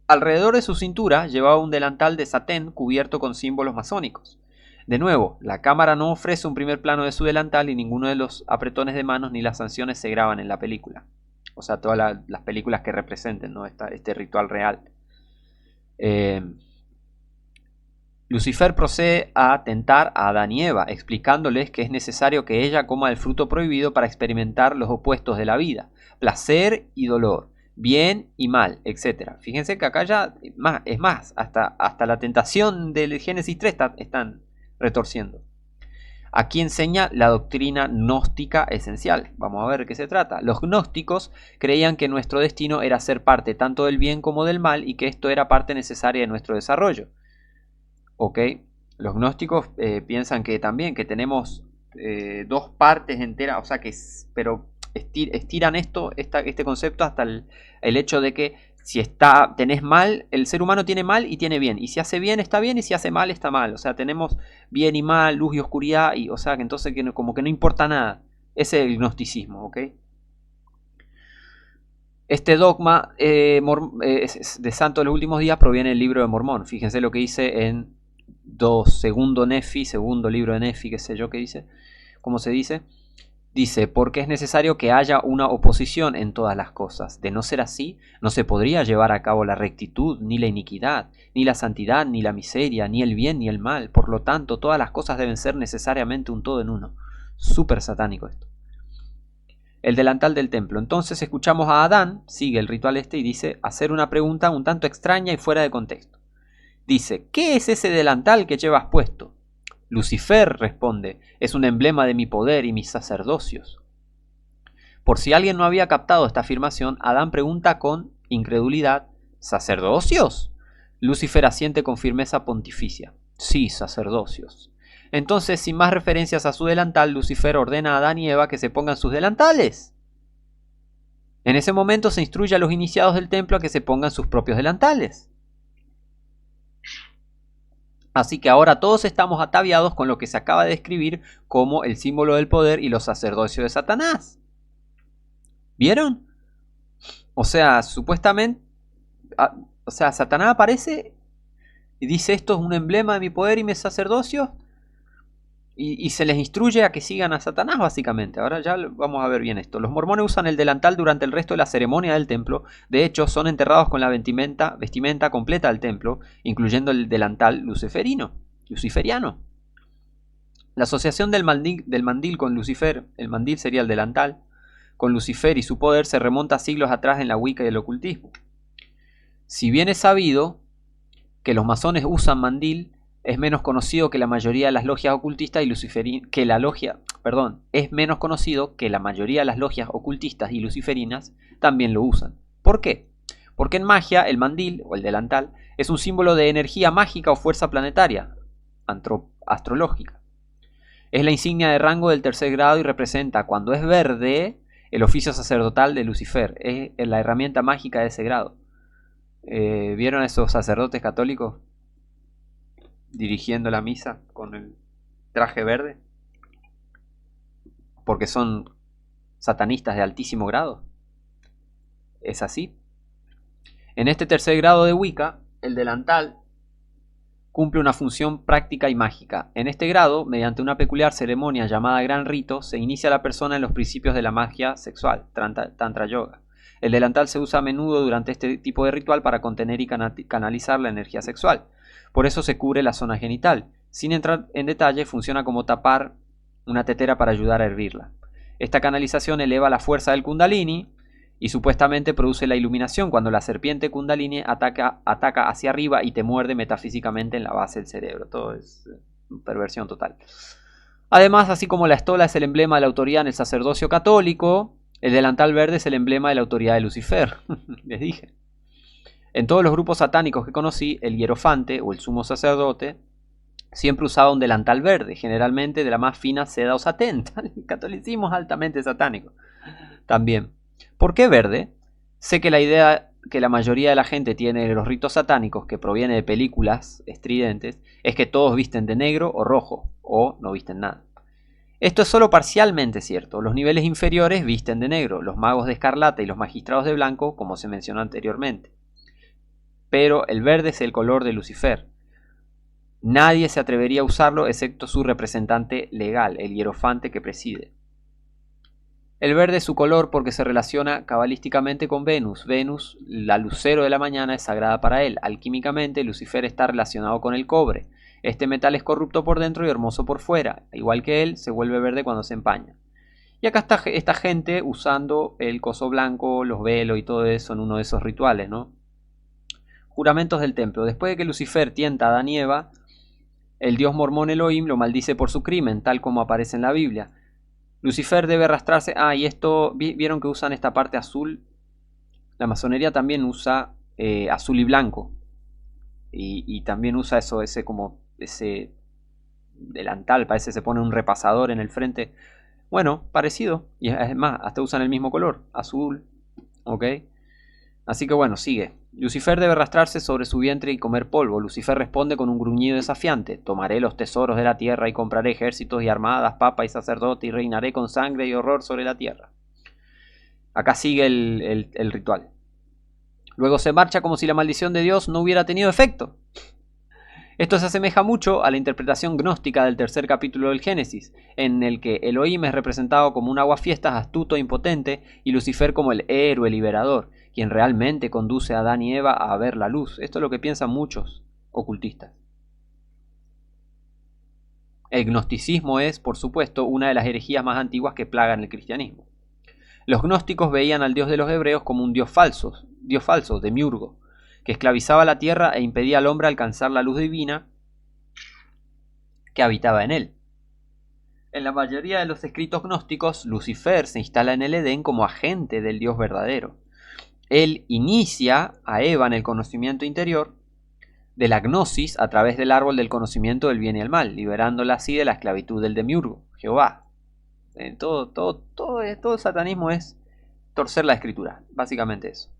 Alrededor de su cintura llevaba un delantal de satén cubierto con símbolos masónicos. De nuevo, la cámara no ofrece un primer plano de su delantal y ninguno de los apretones de manos ni las sanciones se graban en la película. O sea, todas las películas que representen, ¿no? este ritual real. Lucifer procede a tentar a Adán y Eva, explicándoles que es necesario que ella coma el fruto prohibido para experimentar los opuestos de la vida, placer y dolor, bien y mal, etc. Fíjense que acá ya, es más, hasta la tentación del Génesis 3 están retorciendo. Aquí enseña la doctrina gnóstica esencial. Vamos a ver de qué se trata. Los gnósticos creían que nuestro destino era ser parte tanto del bien como del mal y que esto era parte necesaria de nuestro desarrollo. ¿Ok? Los gnósticos piensan que también que tenemos dos partes enteras, o sea que, pero estiran este concepto hasta el hecho de que si tenés mal, el ser humano tiene mal y tiene bien. Y si hace bien está bien y si hace mal está mal. O sea, tenemos bien y mal, luz y oscuridad. Y, o sea, que entonces como que no importa nada. Ese es el gnosticismo, ¿ok? Este dogma de Santo de los Últimos Días proviene del libro de Mormón. Fíjense lo que dice en segundo Nefi, segundo libro de Nefi, qué sé yo qué dice. ¿Cómo se dice? Dice, porque es necesario que haya una oposición en todas las cosas. De no ser así, no se podría llevar a cabo la rectitud, ni la iniquidad, ni la santidad, ni la miseria, ni el bien, ni el mal. Por lo tanto, todas las cosas deben ser necesariamente un todo en uno. Súper satánico esto. El delantal del templo. Entonces escuchamos a Adán, sigue el ritual y dice, hacer una pregunta un tanto extraña y fuera de contexto. Dice, ¿qué es ese delantal que llevas puesto? Lucifer responde, es un emblema de mi poder y mis sacerdocios. Por si alguien no había captado esta afirmación, Adán pregunta con incredulidad, ¿sacerdocios? Lucifer asiente con firmeza pontificia, sí, sacerdocios. Entonces, sin más referencias a su delantal, Lucifer ordena a Adán y Eva que se pongan sus delantales. En ese momento se instruye a los iniciados del templo a que se pongan sus propios delantales. Así que ahora todos estamos ataviados con lo que se acaba de describir como el símbolo del poder y los sacerdocios de Satanás. ¿Vieron? O sea, supuestamente, Satanás aparece y dice esto es un emblema de mi poder y mi sacerdocio y se les instruye a que sigan a Satanás básicamente. Ahora ya vamos a ver bien esto. Los mormones usan el delantal durante el resto de la ceremonia del templo. De hecho, son enterrados con la vestimenta completa del templo, incluyendo el delantal luciferiano. La asociación del mandil con Lucifer, el mandil sería el delantal, con Lucifer y su poder se remonta a siglos atrás en la Wicca y el ocultismo. Si bien es sabido que los masones usan mandil, es menos conocido que la mayoría de las logias ocultistas y es menos conocido que la mayoría de las logias ocultistas y luciferinas también lo usan. ¿Por qué? Porque en magia el mandil o el delantal es un símbolo de energía mágica o fuerza planetaria, astrológica. Es la insignia de rango del tercer grado y representa, cuando es verde, el oficio sacerdotal de Lucifer. Es la herramienta mágica de ese grado. ¿Vieron a esos sacerdotes católicos dirigiendo la misa con el traje verde? Porque son satanistas de altísimo grado. Es así. En este tercer grado de Wicca, el delantal cumple una función práctica y mágica. En este grado, mediante una peculiar ceremonia llamada Gran Rito, se inicia a la persona en los principios de la magia sexual, Tantra Yoga. El delantal se usa a menudo durante este tipo de ritual para contener y canalizar la energía sexual. Por eso se cubre la zona genital. Sin entrar en detalle, funciona como tapar una tetera para ayudar a hervirla. Esta canalización eleva la fuerza del Kundalini y supuestamente produce la iluminación cuando la serpiente Kundalini ataca hacia arriba y te muerde metafísicamente en la base del cerebro. Todo es perversión total. Además, así como la estola es el emblema de la autoridad en el sacerdocio católico, el delantal verde es el emblema de la autoridad de Lucifer. Les dije. En todos los grupos satánicos que conocí, el hierofante o el sumo sacerdote siempre usaba un delantal verde, generalmente de la más fina seda o satén. El catolicismo es altamente satánico. También. ¿Por qué verde? Sé que la idea que la mayoría de la gente tiene de los ritos satánicos, que proviene de películas estridentes, es que todos visten de negro o rojo, o no visten nada. Esto es solo parcialmente cierto. Los niveles inferiores visten de negro, los magos de escarlata y los magistrados de blanco, como se mencionó anteriormente. Pero el verde es el color de Lucifer. Nadie se atrevería a usarlo excepto su representante legal, el hierofante que preside. El verde es su color porque se relaciona cabalísticamente con Venus. Venus, la lucero de la mañana, es sagrada para él. Alquímicamente, Lucifer está relacionado con el cobre. Este metal es corrupto por dentro y hermoso por fuera. Igual que él, se vuelve verde cuando se empaña. Y acá está esta gente usando el coso blanco, los velos y todo eso en uno de esos rituales, ¿no? Juramentos del templo. Después de que Lucifer tienta a Adán y Eva, el dios mormón Elohim lo maldice por su crimen, tal como aparece en la Biblia. Lucifer debe arrastrarse. Y esto, vieron que usan esta parte azul. La masonería también usa azul y blanco. Y también usa eso, ese delantal, parece que se pone un repasador en el frente. Bueno, parecido. Y es más, hasta usan el mismo color, azul. ¿Ok? Así que bueno, sigue. Lucifer debe arrastrarse sobre su vientre y comer polvo. Lucifer responde con un gruñido desafiante. Tomaré los tesoros de la tierra y compraré ejércitos y armadas, papa y sacerdote y reinaré con sangre y horror sobre la tierra. Acá sigue el ritual. Luego se marcha como si la maldición de Dios no hubiera tenido efecto. Esto se asemeja mucho a la interpretación gnóstica del tercer capítulo del Génesis, en el que Elohim es representado como un aguafiestas astuto e impotente y Lucifer como el héroe liberador, quien realmente conduce a Adán y Eva a ver la luz. Esto es lo que piensan muchos ocultistas. El gnosticismo es, por supuesto, una de las herejías más antiguas que plagan el cristianismo. Los gnósticos veían al Dios de los hebreos como un dios falso, demiurgo, que esclavizaba la tierra e impedía al hombre alcanzar la luz divina que habitaba en él. En la mayoría de los escritos gnósticos, Lucifer se instala en el Edén como agente del Dios verdadero. Él inicia a Eva en el conocimiento interior de la gnosis a través del árbol del conocimiento del bien y el mal, liberándola así de la esclavitud del demiurgo, Jehová. Todo el satanismo es torcer la escritura, básicamente eso.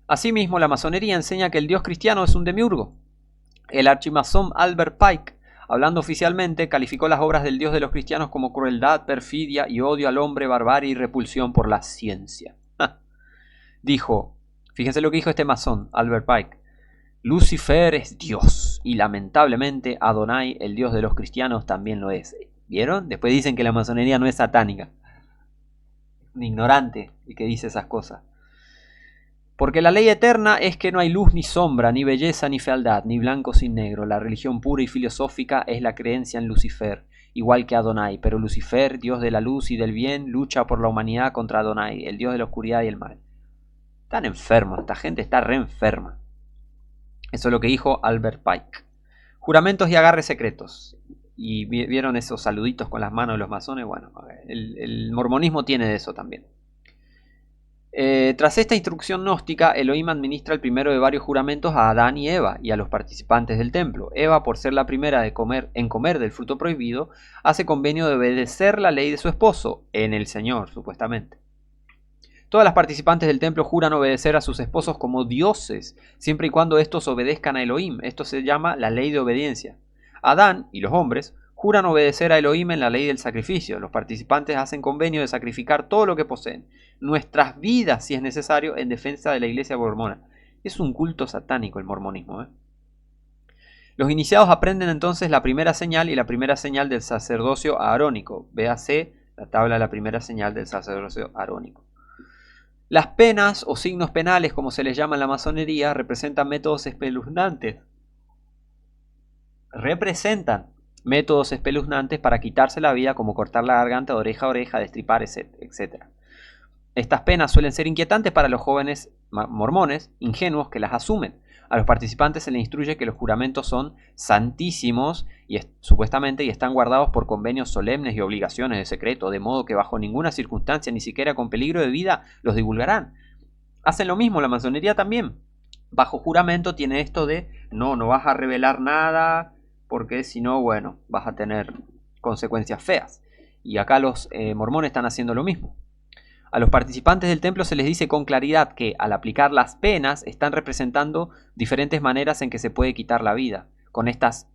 Asimismo, la masonería enseña que el dios cristiano es un demiurgo. El archimasón Albert Pike, hablando oficialmente, calificó las obras del dios de los cristianos como crueldad, perfidia y odio al hombre, barbarie y repulsión por la ciencia. Dijo, fíjense lo que dijo este masón, Albert Pike: Lucifer es Dios y lamentablemente Adonai, el dios de los cristianos, también lo es. ¿Vieron? Después dicen que la masonería no es satánica. Un ignorante el que dice esas cosas. Porque la ley eterna es que no hay luz ni sombra, ni belleza ni fealdad, ni blanco sin negro. La religión pura y filosófica es la creencia en Lucifer, igual que Adonai. Pero Lucifer, dios de la luz y del bien, lucha por la humanidad contra Adonai, el dios de la oscuridad y el mal. Están enfermos, esta gente está re enferma. Eso es lo que dijo Albert Pike. Juramentos y agarres secretos. Y vieron esos saluditos con las manos de los masones. Bueno, el mormonismo tiene de eso también. Tras esta instrucción gnóstica, Elohim administra el primero de varios juramentos a Adán y Eva y a los participantes del templo. Eva, por ser la primera en comer del fruto prohibido, hace convenio de obedecer la ley de su esposo, en el Señor, supuestamente. Todas las participantes del templo juran obedecer a sus esposos como dioses, siempre y cuando estos obedezcan a Elohim. Esto se llama la ley de obediencia. Adán y los hombres juran obedecer a Elohim en la ley del sacrificio. Los participantes hacen convenio de sacrificar todo lo que poseen, nuestras vidas si es necesario, en defensa de la iglesia mormona. Es un culto satánico el mormonismo. Los iniciados aprenden entonces la primera señal y la primera señal del sacerdocio arónico. Véase la tabla de la primera señal del sacerdocio arónico. Las penas o signos penales, como se les llama en la masonería, representan métodos espeluznantes. Para quitarse la vida, como cortar la garganta de oreja a oreja, destripar, etc. Estas penas suelen ser inquietantes para los jóvenes mormones ingenuos que las asumen. A los participantes se les instruye que los juramentos son santísimos supuestamente y están guardados por convenios solemnes y obligaciones de secreto, de modo que bajo ninguna circunstancia, ni siquiera con peligro de vida, los divulgarán. Hacen lo mismo, la masonería también. Bajo juramento tiene esto de no vas a revelar nada, porque si no, bueno, vas a tener consecuencias feas. Y acá los mormones están haciendo lo mismo. A los participantes del templo se les dice con claridad que al aplicar las penas están representando diferentes maneras en que se puede quitar la vida. Con estas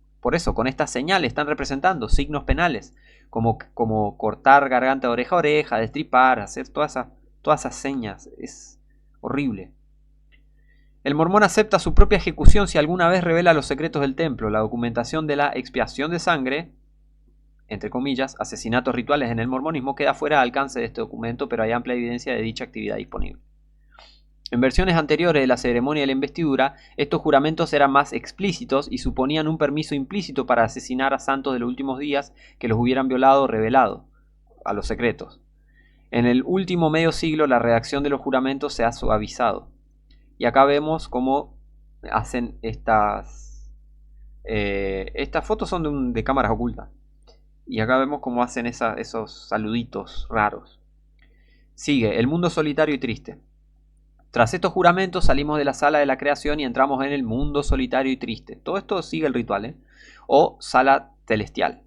señales están representando signos penales, como cortar garganta de oreja a oreja, destripar, hacer todas esas señas. Es horrible. El mormón acepta su propia ejecución si alguna vez revela los secretos del templo. La documentación de la expiación de sangre, entre comillas, asesinatos rituales en el mormonismo, queda fuera de alcance de este documento, pero hay amplia evidencia de dicha actividad disponible. En versiones anteriores de la ceremonia de la investidura, estos juramentos eran más explícitos y suponían un permiso implícito para asesinar a santos de los últimos días que los hubieran violado o revelado a los secretos. En el último medio siglo la redacción de los juramentos se ha suavizado. Y acá vemos cómo hacen estas fotos son de cámaras ocultas. Y acá vemos cómo hacen esos saluditos raros. Sigue, el mundo solitario y triste. Tras estos juramentos salimos de la sala de la creación y entramos en el mundo solitario y triste. Todo esto sigue el ritual, o sala celestial,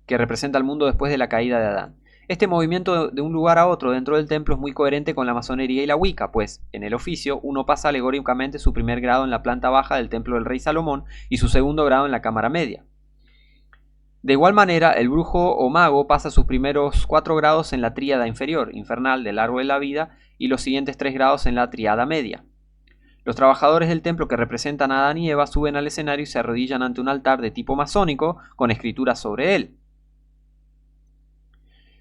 que representa el mundo después de la caída de Adán. Este movimiento de un lugar a otro dentro del templo es muy coherente con la masonería y la Wicca, pues en el oficio uno pasa alegóricamente su primer grado en la planta baja del templo del rey Salomón y su segundo grado en la cámara media. De igual manera, el brujo o mago pasa sus primeros 4 grados en la tríada inferior, infernal, del árbol de la vida, y los siguientes 3 grados en la tríada media. Los trabajadores del templo que representan a Adán y Eva suben al escenario y se arrodillan ante un altar de tipo masónico con escrituras sobre él.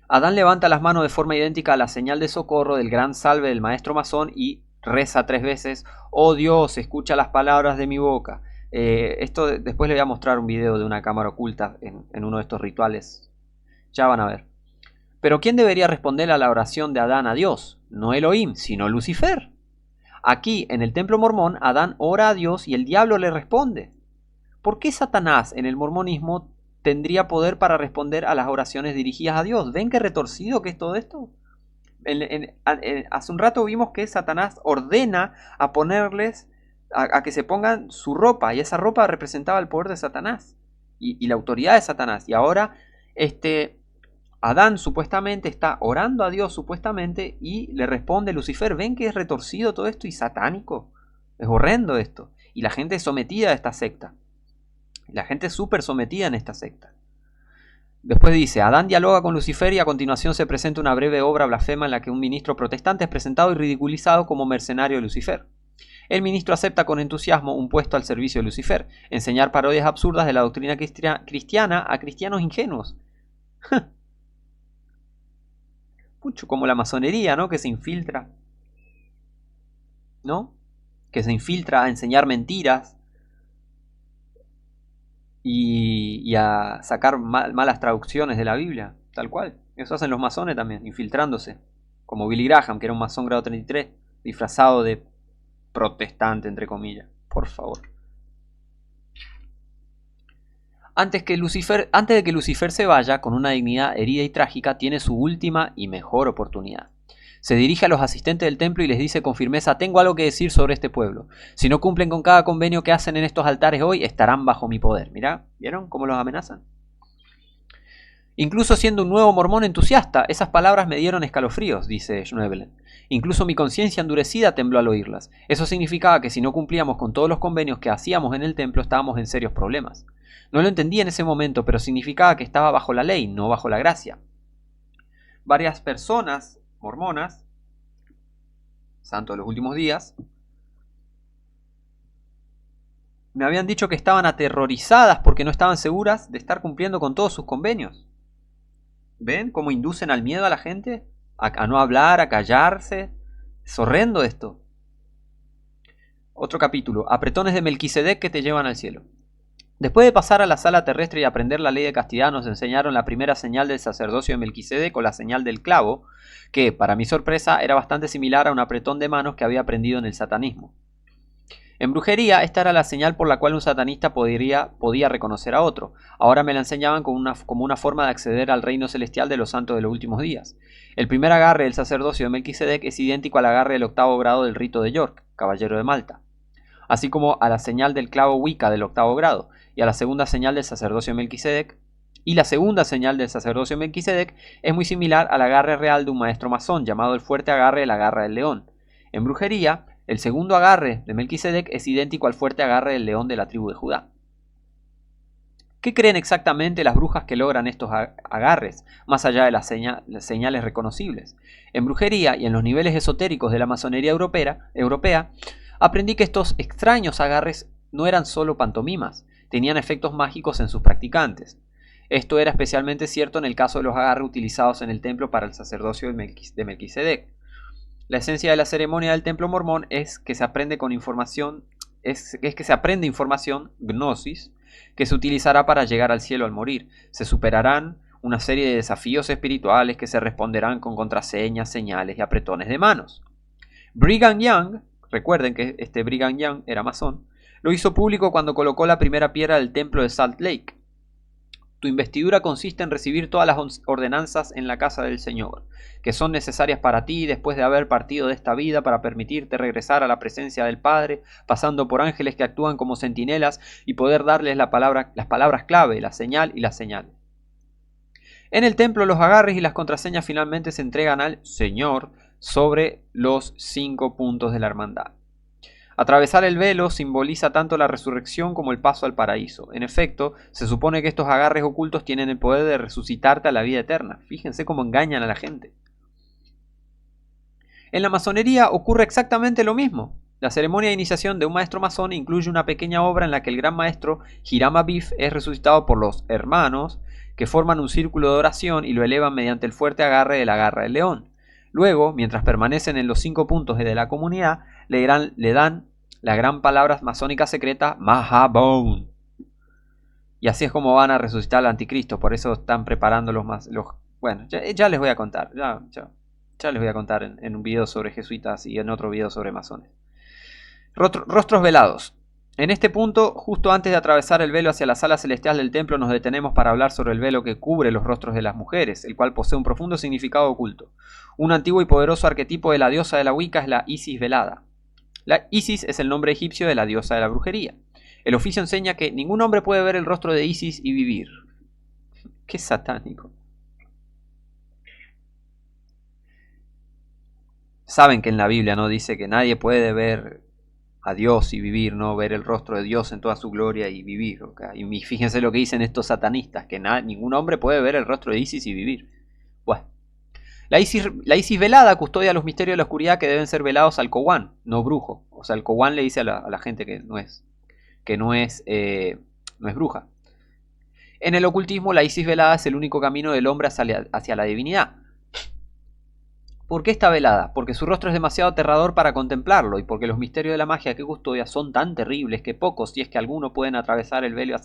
Adán levanta las manos de forma idéntica a la señal de socorro del gran salve del maestro masón y reza 3 veces: «Oh Dios, escucha las palabras de mi boca». Esto después le voy a mostrar un video de una cámara oculta en uno de estos rituales. Ya van a ver. Pero ¿quién debería responder a la oración de Adán a Dios? No Elohim, sino Lucifer. Aquí, en el templo mormón, Adán ora a Dios y el diablo le responde. ¿Por qué Satanás en el mormonismo tendría poder para responder a las oraciones dirigidas a Dios? ¿Ven qué retorcido que es todo esto? Hace un rato vimos que Satanás ordena a ponerles a que se pongan su ropa, y esa ropa representaba el poder de Satanás y la autoridad de Satanás. Y ahora Adán supuestamente está orando a Dios supuestamente y le responde Lucifer. ¿Ven que es retorcido todo esto y satánico? Es horrendo esto. Y la gente es sometida a esta secta. La gente es súper sometida en esta secta. Después dice, Adán dialoga con Lucifer y a continuación se presenta una breve obra blasfema en la que un ministro protestante es presentado y ridiculizado como mercenario de Lucifer. El ministro acepta con entusiasmo un puesto al servicio de Lucifer, enseñar parodias absurdas de la doctrina cristiana a cristianos ingenuos. Mucho como la masonería, ¿no? Que se infiltra, ¿no? Que se infiltra a enseñar mentiras y a sacar malas traducciones de la Biblia, tal cual. Eso hacen los masones también, infiltrándose. Como Billy Graham, que era un masón grado 33, disfrazado de protestante, entre comillas. Por favor. Antes de que Lucifer se vaya, con una dignidad herida y trágica, tiene su última y mejor oportunidad. Se dirige a los asistentes del templo y les dice con firmeza: tengo algo que decir sobre este pueblo. Si no cumplen con cada convenio que hacen en estos altares hoy, estarán bajo mi poder. Mirá, ¿vieron cómo los amenazan? Incluso siendo un nuevo mormón entusiasta, esas palabras me dieron escalofríos, dice Schnoebelen. Incluso mi conciencia endurecida tembló al oírlas. Eso significaba que si no cumplíamos con todos los convenios que hacíamos en el templo, estábamos en serios problemas. No lo entendí en ese momento, pero significaba que estaba bajo la ley, no bajo la gracia. Varias personas mormonas, santos de los últimos días, me habían dicho que estaban aterrorizadas porque no estaban seguras de estar cumpliendo con todos sus convenios. ¿Ven cómo inducen al miedo a la gente? A no hablar, a callarse. Es horrendo esto. Otro capítulo. Apretones de Melquisedec que te llevan al cielo. Después de pasar a la sala terrestre y aprender la ley de castidad, nos enseñaron la primera señal del sacerdocio de Melquisedec, o la señal del clavo, que, para mi sorpresa, era bastante similar a un apretón de manos que había aprendido en el satanismo. En brujería, esta era la señal por la cual un satanista podía reconocer a otro. Ahora me la enseñaban como una forma de acceder al reino celestial de los santos de los últimos días. El primer agarre del sacerdocio de Melquisedec es idéntico al agarre del octavo grado del rito de York, caballero de Malta, así como a la señal del clavo Wicca del octavo grado, y a la segunda señal del sacerdocio de Melquisedec. Y la segunda señal del sacerdocio de Melquisedec es muy similar al agarre real de un maestro masón, llamado el fuerte agarre de la garra del león. En brujería, el segundo agarre de Melquisedec es idéntico al fuerte agarre del león de la tribu de Judá. ¿Qué creen exactamente las brujas que logran estos agarres, más allá de las señales reconocibles? En brujería y en los niveles esotéricos de la masonería europea, aprendí que estos extraños agarres no eran solo pantomimas, tenían efectos mágicos en sus practicantes. Esto era especialmente cierto en el caso de los agarres utilizados en el templo para el sacerdocio de Melquisedec. La esencia de la ceremonia del templo mormón es que se aprende con información, es que se aprende información, gnosis, que se utilizará para llegar al cielo al morir. Se superarán una serie de desafíos espirituales que se responderán con contraseñas, señales y apretones de manos. Brigham Young, recuerden que este Brigham Young era masón, lo hizo público cuando colocó la primera piedra del templo de Salt Lake. Tu investidura consiste en recibir todas las ordenanzas en la casa del Señor, que son necesarias para ti después de haber partido de esta vida para permitirte regresar a la presencia del Padre, pasando por ángeles que actúan como centinelas y poder darles las palabras clave, la señal y la señal. En el templo los agarres y las contraseñas finalmente se entregan al Señor sobre los 5 puntos de la hermandad. Atravesar el velo simboliza tanto la resurrección como el paso al paraíso. En efecto, se supone que estos agarres ocultos tienen el poder de resucitarte a la vida eterna. Fíjense cómo engañan a la gente. En la masonería ocurre exactamente lo mismo. La ceremonia de iniciación de un maestro masón incluye una pequeña obra en la que el gran maestro Hiram Abiff es resucitado por los hermanos, que forman un círculo de oración y lo elevan mediante el fuerte agarre de la garra del león. Luego, mientras permanecen en los 5 puntos de la comunidad, le dan la gran palabra masónica secreta Mahabone. Y así es como van a resucitar al anticristo. Por eso están preparando bueno, ya les voy a contar. Ya les voy a contar en un video sobre jesuitas y en otro video sobre masones. Rostros velados. En este punto, justo antes de atravesar el velo hacia la sala celestial del templo, nos detenemos para hablar sobre el velo que cubre los rostros de las mujeres, el cual posee un profundo significado oculto. Un antiguo y poderoso arquetipo de la diosa de la Wicca es la Isis velada. La Isis es el nombre egipcio de la diosa de la brujería. El oficio enseña que ningún hombre puede ver el rostro de Isis y vivir. ¡Qué satánico! Saben que en la Biblia no dice que nadie puede ver a Dios y vivir, no ver el rostro de Dios en toda su gloria y vivir. ¿Okay? Y fíjense lo que dicen estos satanistas, que ningún hombre puede ver el rostro de Isis y vivir. Bueno. La Isis velada custodia los misterios de la oscuridad que deben ser velados al Cowan, no brujo. O sea, el Cowan le dice a la gente que no es bruja. En el ocultismo, la Isis velada es el único camino del hombre hacia la divinidad. ¿Por qué está velada? Porque su rostro es demasiado aterrador para contemplarlo y porque los misterios de la magia que custodia son tan terribles que pocos, si es que alguno, pueden atravesar el velo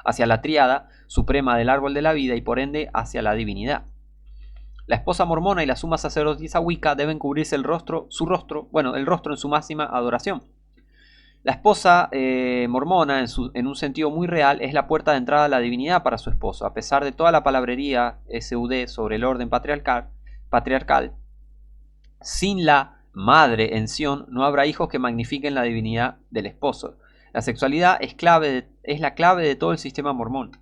hacia la tríada suprema del árbol de la vida y por ende hacia la divinidad. La esposa mormona y la suma sacerdotisa Wicca deben cubrirse el rostro en su máxima adoración. La esposa mormona, en un sentido muy real, es la puerta de entrada a la divinidad para su esposo. A pesar de toda la palabrería SUD sobre el orden patriarcal, sin la madre en Sion no habrá hijos que magnifiquen la divinidad del esposo. La sexualidad es la clave de todo el sistema mormón.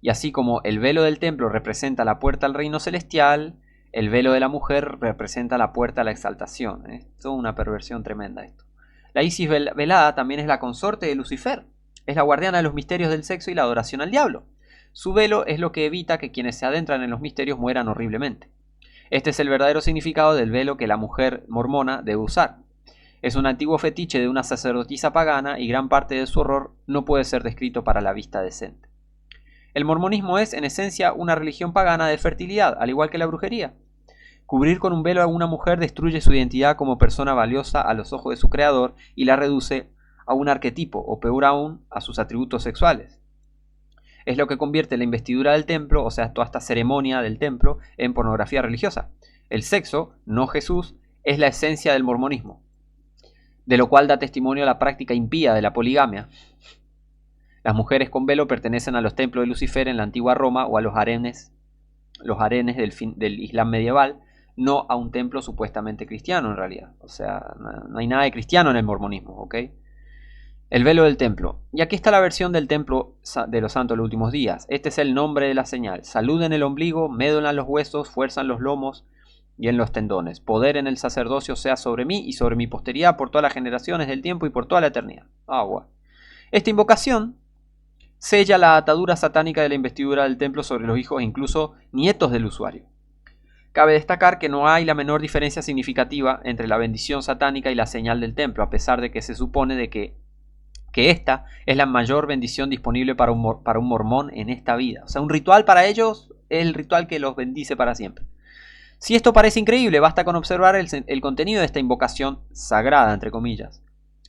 Y así como el velo del templo representa la puerta al reino celestial, el velo de la mujer representa la puerta a la exaltación. Es toda una perversión tremenda esto. La Isis velada también es la consorte de Lucifer. Es la guardiana de los misterios del sexo y la adoración al diablo. Su velo es lo que evita que quienes se adentran en los misterios mueran horriblemente. Este es el verdadero significado del velo que la mujer mormona debe usar. Es un antiguo fetiche de una sacerdotisa pagana y gran parte de su horror no puede ser descrito para la vista decente. El mormonismo es, en esencia, una religión pagana de fertilidad, al igual que la brujería. Cubrir con un velo a una mujer destruye su identidad como persona valiosa a los ojos de su creador y la reduce a un arquetipo, o peor aún, a sus atributos sexuales. Es lo que convierte la investidura del templo, o sea, toda esta ceremonia del templo, en pornografía religiosa. El sexo, no Jesús, es la esencia del mormonismo. de lo cual da testimonio la práctica impía de la poligamia. Las mujeres con velo pertenecen a los templos de Lucifer en la antigua Roma o a los harenes del Islam medieval, no a un templo supuestamente cristiano en realidad. O sea, no hay nada de cristiano en el mormonismo, ¿ok? El velo del templo. Y aquí está la versión del templo de los santos de los últimos días. Este es el nombre de la señal. Salud en el ombligo, médula en los huesos, fuerza en los lomos y en los tendones. Poder en el sacerdocio sea sobre mí y sobre mi posteridad por todas las generaciones del tiempo y por toda la eternidad. Agua. Esta invocación sella la atadura satánica de la investidura del templo sobre los hijos e incluso nietos del usuario. Cabe destacar que no hay la menor diferencia significativa entre la bendición satánica y la señal del templo, a pesar de que se supone de que esta es la mayor bendición disponible para un mormón en esta vida. O sea, un ritual para ellos es el ritual que los bendice para siempre. Si esto parece increíble, basta con observar el contenido de esta invocación sagrada, entre comillas.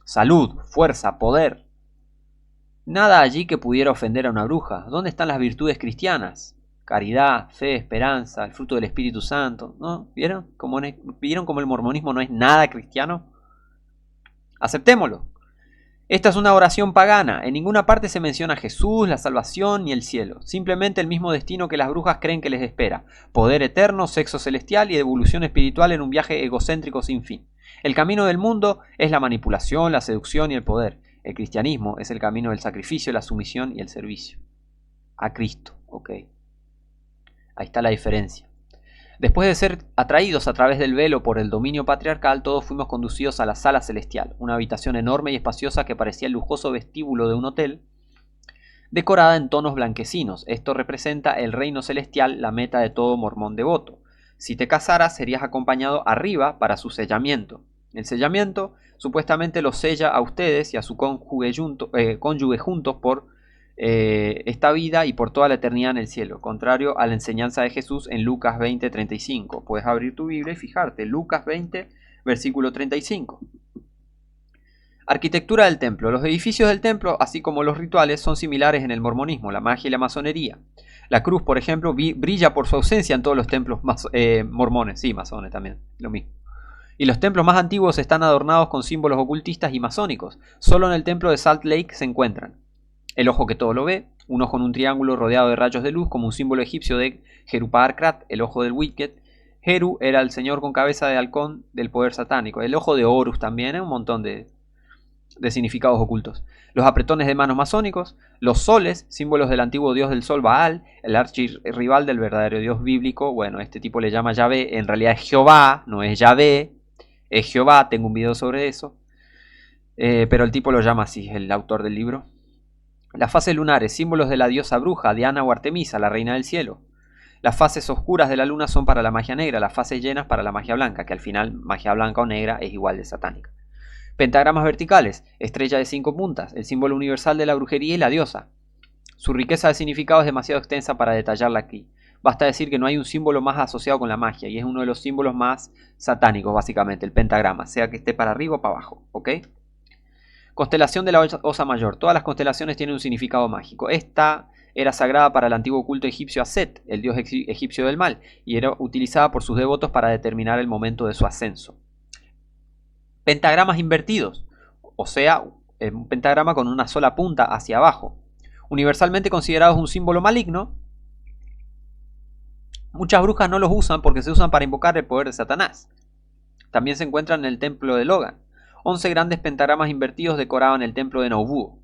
Salud, fuerza, poder. Nada allí que pudiera ofender a una bruja. ¿Dónde están las virtudes cristianas? Caridad, fe, esperanza, el fruto del Espíritu Santo. ¿No? ¿Vieron cómo el mormonismo no es nada cristiano? Aceptémoslo. Esta es una oración pagana. En ninguna parte se menciona Jesús, la salvación ni el cielo. Simplemente el mismo destino que las brujas creen que les espera. Poder eterno, sexo celestial y evolución espiritual en un viaje egocéntrico sin fin. El camino del mundo es la manipulación, la seducción y el poder. El cristianismo es el camino del sacrificio, la sumisión y el servicio. A Cristo, ok. Ahí está la diferencia. Después de ser atraídos a través del velo por el dominio patriarcal, todos fuimos conducidos a la sala celestial, una habitación enorme y espaciosa que parecía el lujoso vestíbulo de un hotel, decorada en tonos blanquecinos. Esto representa el reino celestial, la meta de todo mormón devoto. Si te casaras, serías acompañado arriba para su sellamiento. El sellamiento supuestamente los sella a ustedes y a su cónyuge juntos por esta vida y por toda la eternidad en el cielo, contrario a la enseñanza de Jesús en Lucas 20:35. Puedes abrir tu Biblia y fijarte, Lucas 20, versículo 35. Arquitectura del templo. Los edificios del templo, así como los rituales, son similares en el mormonismo, la magia y la masonería. La cruz, por ejemplo, brilla por su ausencia en todos los templos mormones, sí, masones también, lo mismo. Y los templos más antiguos están adornados con símbolos ocultistas y masónicos. Solo en el templo de Salt Lake se encuentran el ojo que todo lo ve, un ojo en un triángulo rodeado de rayos de luz como un símbolo egipcio de Jeru-Pa-Arkrat, el ojo del Wicked. Jeru era el señor con cabeza de halcón del poder satánico. El ojo de Horus también, un montón de significados ocultos. Los apretones de manos masónicos, los soles, símbolos del antiguo dios del sol Baal, el archirrival del verdadero dios bíblico. Bueno, este tipo le llama Yahvé, en realidad es Jehová, no es Yahvé, es Jehová, tengo un video sobre eso. Pero el tipo lo llama así, el autor del libro. Las fases lunares, símbolos de la diosa bruja, Diana o Artemisa, la reina del cielo. Las fases oscuras de la luna son para la magia negra, las fases llenas para la magia blanca, que al final magia blanca o negra es igual de satánica. Pentagramas verticales, estrella de 5 puntas, el símbolo universal de la brujería y la diosa. Su riqueza de significado es demasiado extensa para detallarla aquí. Basta decir que no hay un símbolo más asociado con la magia y es uno de los símbolos más satánicos básicamente, el pentagrama, sea que esté para arriba o para abajo, ¿ok? Constelación de la Osa Mayor. Todas las constelaciones tienen un significado mágico. Esta era sagrada para el antiguo culto egipcio a Set, el dios egipcio del mal, y era utilizada por sus devotos para determinar el momento de su ascenso. Pentagramas invertidos, o sea, un pentagrama con una sola punta hacia abajo. Universalmente considerados un símbolo maligno, muchas brujas no los usan porque se usan para invocar el poder de Satanás. También se encuentran en el templo de Logan. 11 grandes pentagramas invertidos decoraban el templo de Nauvoo,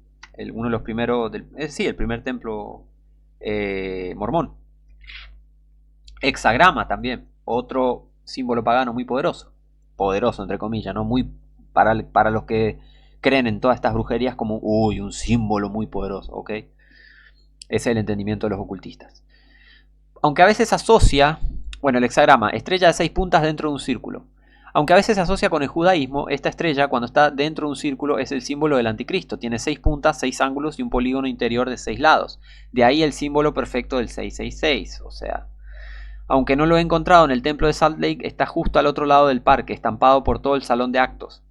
uno de los primeros, el primer templo mormón. Hexagrama también, otro símbolo pagano muy poderoso entre comillas, ¿no? Muy para los que creen en todas estas brujerías como, un símbolo muy poderoso, ¿ok? Ese es el entendimiento de los ocultistas. Aunque a veces asocia, el hexagrama, estrella de 6 puntas dentro de un círculo. Aunque a veces se asocia con el judaísmo, esta estrella cuando está dentro de un círculo es el símbolo del anticristo. Tiene 6 puntas, 6 ángulos y un polígono interior de 6 lados. De ahí el símbolo perfecto del 666. O sea, aunque no lo he encontrado en el templo de Salt Lake, está justo al otro lado del parque, estampado por todo el salón de actos.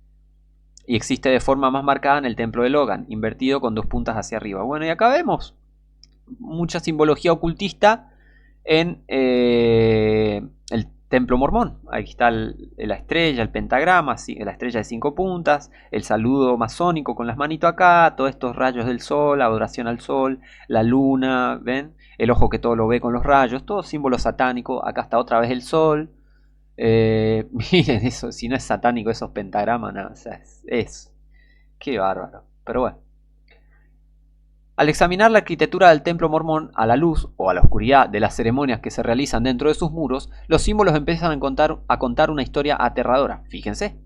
Y existe de forma más marcada en el templo de Logan, invertido con 2 puntas hacia arriba. Bueno, y acá vemos mucha simbología ocultista en el templo mormón. Ahí está la estrella, el pentagrama, la estrella de 5 puntas, el saludo masónico con las manitos acá, todos estos rayos del sol, adoración al sol, la luna, ¿ven? El ojo que todo lo ve con los rayos, todo símbolo satánico. Acá está otra vez el sol. Miren eso, si no es satánico esos pentagramas, no, o sea, qué bárbaro. Pero bueno. Al examinar la arquitectura del templo mormón a la luz o a la oscuridad de las ceremonias que se realizan dentro de sus muros, los símbolos empiezan a contar una historia aterradora. Fíjense.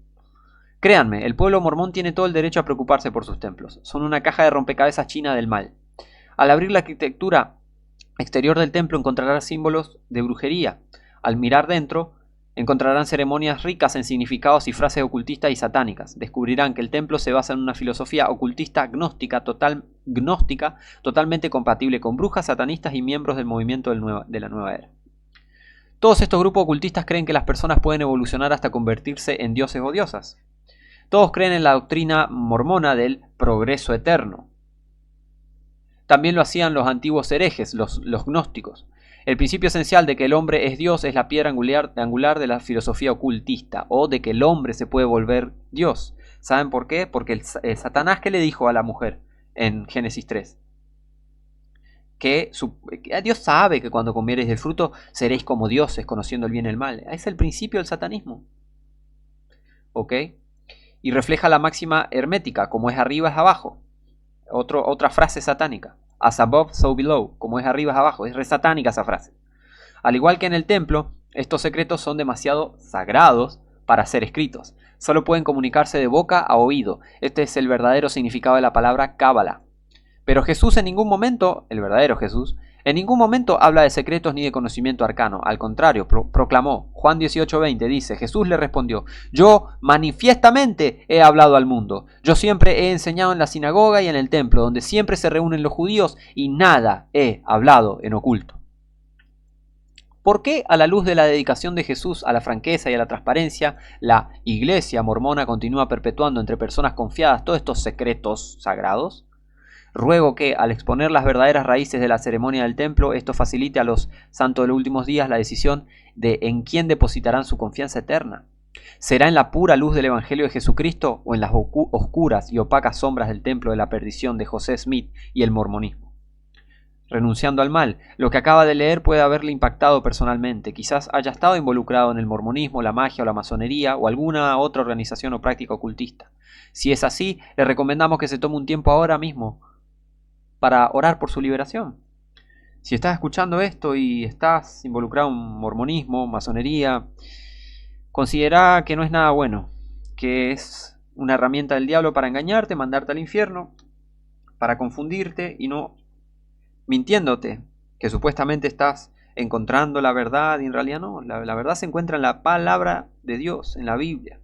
Créanme, el pueblo mormón tiene todo el derecho a preocuparse por sus templos. Son una caja de rompecabezas china del mal. Al abrir la arquitectura exterior del templo encontrarán símbolos de brujería. Al mirar dentro, encontrarán ceremonias ricas en significados y frases ocultistas y satánicas. Descubrirán que el templo se basa en una filosofía ocultista gnóstica, totalmente compatible con brujas, satanistas y miembros del movimiento de la nueva era. Todos estos grupos ocultistas creen que las personas pueden evolucionar hasta convertirse en dioses o diosas. Todos creen en la doctrina mormona del progreso eterno. También lo hacían los antiguos herejes, los gnósticos. El principio esencial de que el hombre es Dios es la piedra angular de la filosofía ocultista, o de que el hombre se puede volver Dios. ¿Saben por qué? Porque el Satanás, ¿qué le dijo a la mujer en Génesis 3? Que Dios sabe que cuando comiereis del fruto seréis como dioses, conociendo el bien y el mal. Es el principio del satanismo. ¿Ok? Y refleja la máxima hermética, como es arriba es abajo. Otra frase satánica. As above, so below. Como es arriba es abajo. Es re satánica esa frase. Al igual que en el templo, estos secretos son demasiado sagrados para ser escritos. Solo pueden comunicarse de boca a oído. Este es el verdadero significado de la palabra cábala. Pero Jesús en ningún momento, el verdadero Jesús, en ningún momento habla de secretos ni de conocimiento arcano. Al contrario, proclamó. Juan 18:20 dice, Jesús le respondió, yo manifiestamente he hablado al mundo. Yo siempre he enseñado en la sinagoga y en el templo, donde siempre se reúnen los judíos, y nada he hablado en oculto. ¿Por qué, a la luz de la dedicación de Jesús a la franqueza y a la transparencia, la Iglesia mormona continúa perpetuando entre personas confiadas todos estos secretos sagrados? Ruego que, al exponer las verdaderas raíces de la ceremonia del templo, esto facilite a los santos de los últimos días la decisión de en quién depositarán su confianza eterna. ¿Será en la pura luz del Evangelio de Jesucristo o en las oscuras y opacas sombras del templo de la perdición de José Smith y el mormonismo? Renunciando al mal, lo que acaba de leer puede haberle impactado personalmente. Quizás haya estado involucrado en el mormonismo, la magia o la masonería o alguna otra organización o práctica ocultista. Si es así, le recomendamos que se tome un tiempo ahora mismo para orar por su liberación. Si estás escuchando esto y estás involucrado en mormonismo, masonería, considera que no es nada bueno, que es una herramienta del diablo para engañarte, mandarte al infierno, para confundirte y no mintiéndote, que supuestamente estás encontrando la verdad y en realidad no. La verdad se encuentra en la palabra de Dios, en la Biblia.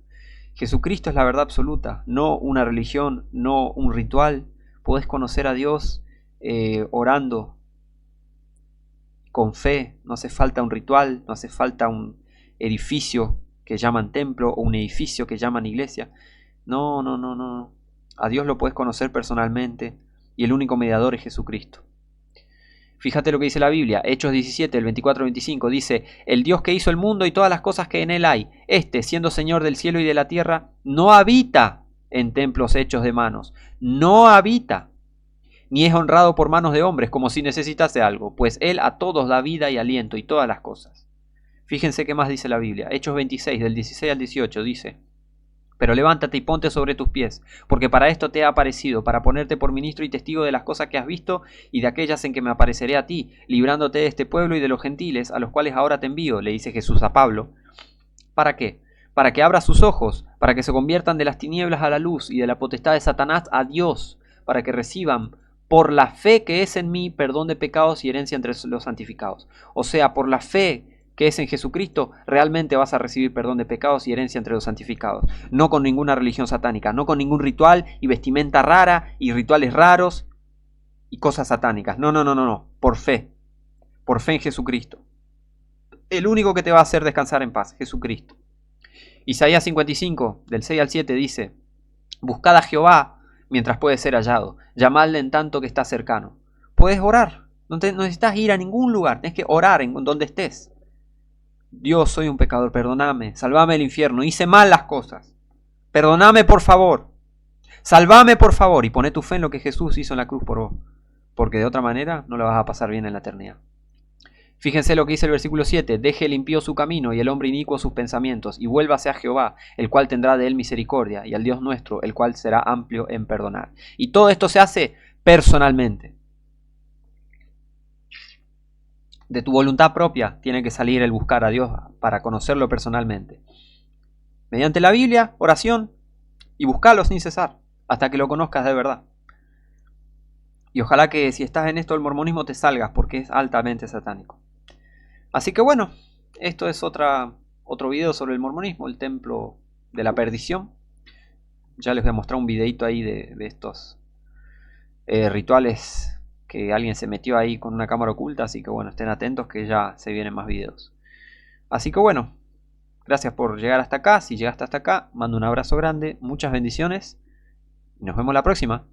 Jesucristo es la verdad absoluta, no una religión, no un ritual. Podés conocer a Dios orando con fe. No hace falta un ritual, no hace falta un edificio que llaman templo o un edificio que llaman iglesia. No. A Dios lo puedes conocer personalmente y el único mediador es Jesucristo. Fíjate lo que dice la Biblia, Hechos 17, el 24-25, dice, el Dios que hizo el mundo y todas las cosas que en él hay, siendo Señor del cielo y de la tierra, no habita en templos hechos de manos, no habita, ni es honrado por manos de hombres como si necesitase algo, pues él a todos da vida y aliento y todas las cosas. Fíjense qué más dice la Biblia, Hechos 26, del 16 al 18, dice, pero levántate y ponte sobre tus pies, porque para esto te he aparecido, para ponerte por ministro y testigo de las cosas que has visto y de aquellas en que me apareceré a ti, librándote de este pueblo y de los gentiles, a los cuales ahora te envío, le dice Jesús a Pablo. ¿Para qué? Para que abra sus ojos, para que se conviertan de las tinieblas a la luz y de la potestad de Satanás a Dios, para que reciban por la fe que es en mí perdón de pecados y herencia entre los santificados. O sea, por la fe que es en Jesucristo, realmente vas a recibir perdón de pecados y herencia entre los santificados. No con ninguna religión satánica, no con ningún ritual y vestimenta rara y rituales raros y cosas satánicas. No. Por fe en Jesucristo. El único que te va a hacer descansar en paz, Jesucristo. Isaías 55, del 6 al 7 dice, buscad a Jehová mientras puede ser hallado, llamadle en tanto que está cercano. Puedes orar, no necesitas ir a ningún lugar, tienes que orar en donde estés. Dios, soy un pecador, perdóname, salvame del infierno, hice mal las cosas. Perdóname por favor. Salvame por favor y poné tu fe en lo que Jesús hizo en la cruz por vos. Porque de otra manera no la vas a pasar bien en la eternidad. Fíjense lo que dice el versículo 7. Deje el impío su camino y el hombre inicuo sus pensamientos y vuélvase a Jehová, el cual tendrá de él misericordia, y al Dios nuestro, el cual será amplio en perdonar. Y todo esto se hace personalmente. De tu voluntad propia tiene que salir el buscar a Dios para conocerlo personalmente. Mediante la Biblia, oración y buscarlo sin cesar, hasta que lo conozcas de verdad. Y ojalá que si estás en esto del mormonismo te salgas, porque es altamente satánico. Así que bueno, esto es otro video sobre el mormonismo, el templo de la perdición. Ya les voy a mostrar un videito ahí de estos rituales que alguien se metió ahí con una cámara oculta. Así que bueno, estén atentos que ya se vienen más videos. Así que bueno, gracias por llegar hasta acá. Si llegaste hasta acá, mando un abrazo grande, muchas bendiciones y nos vemos la próxima.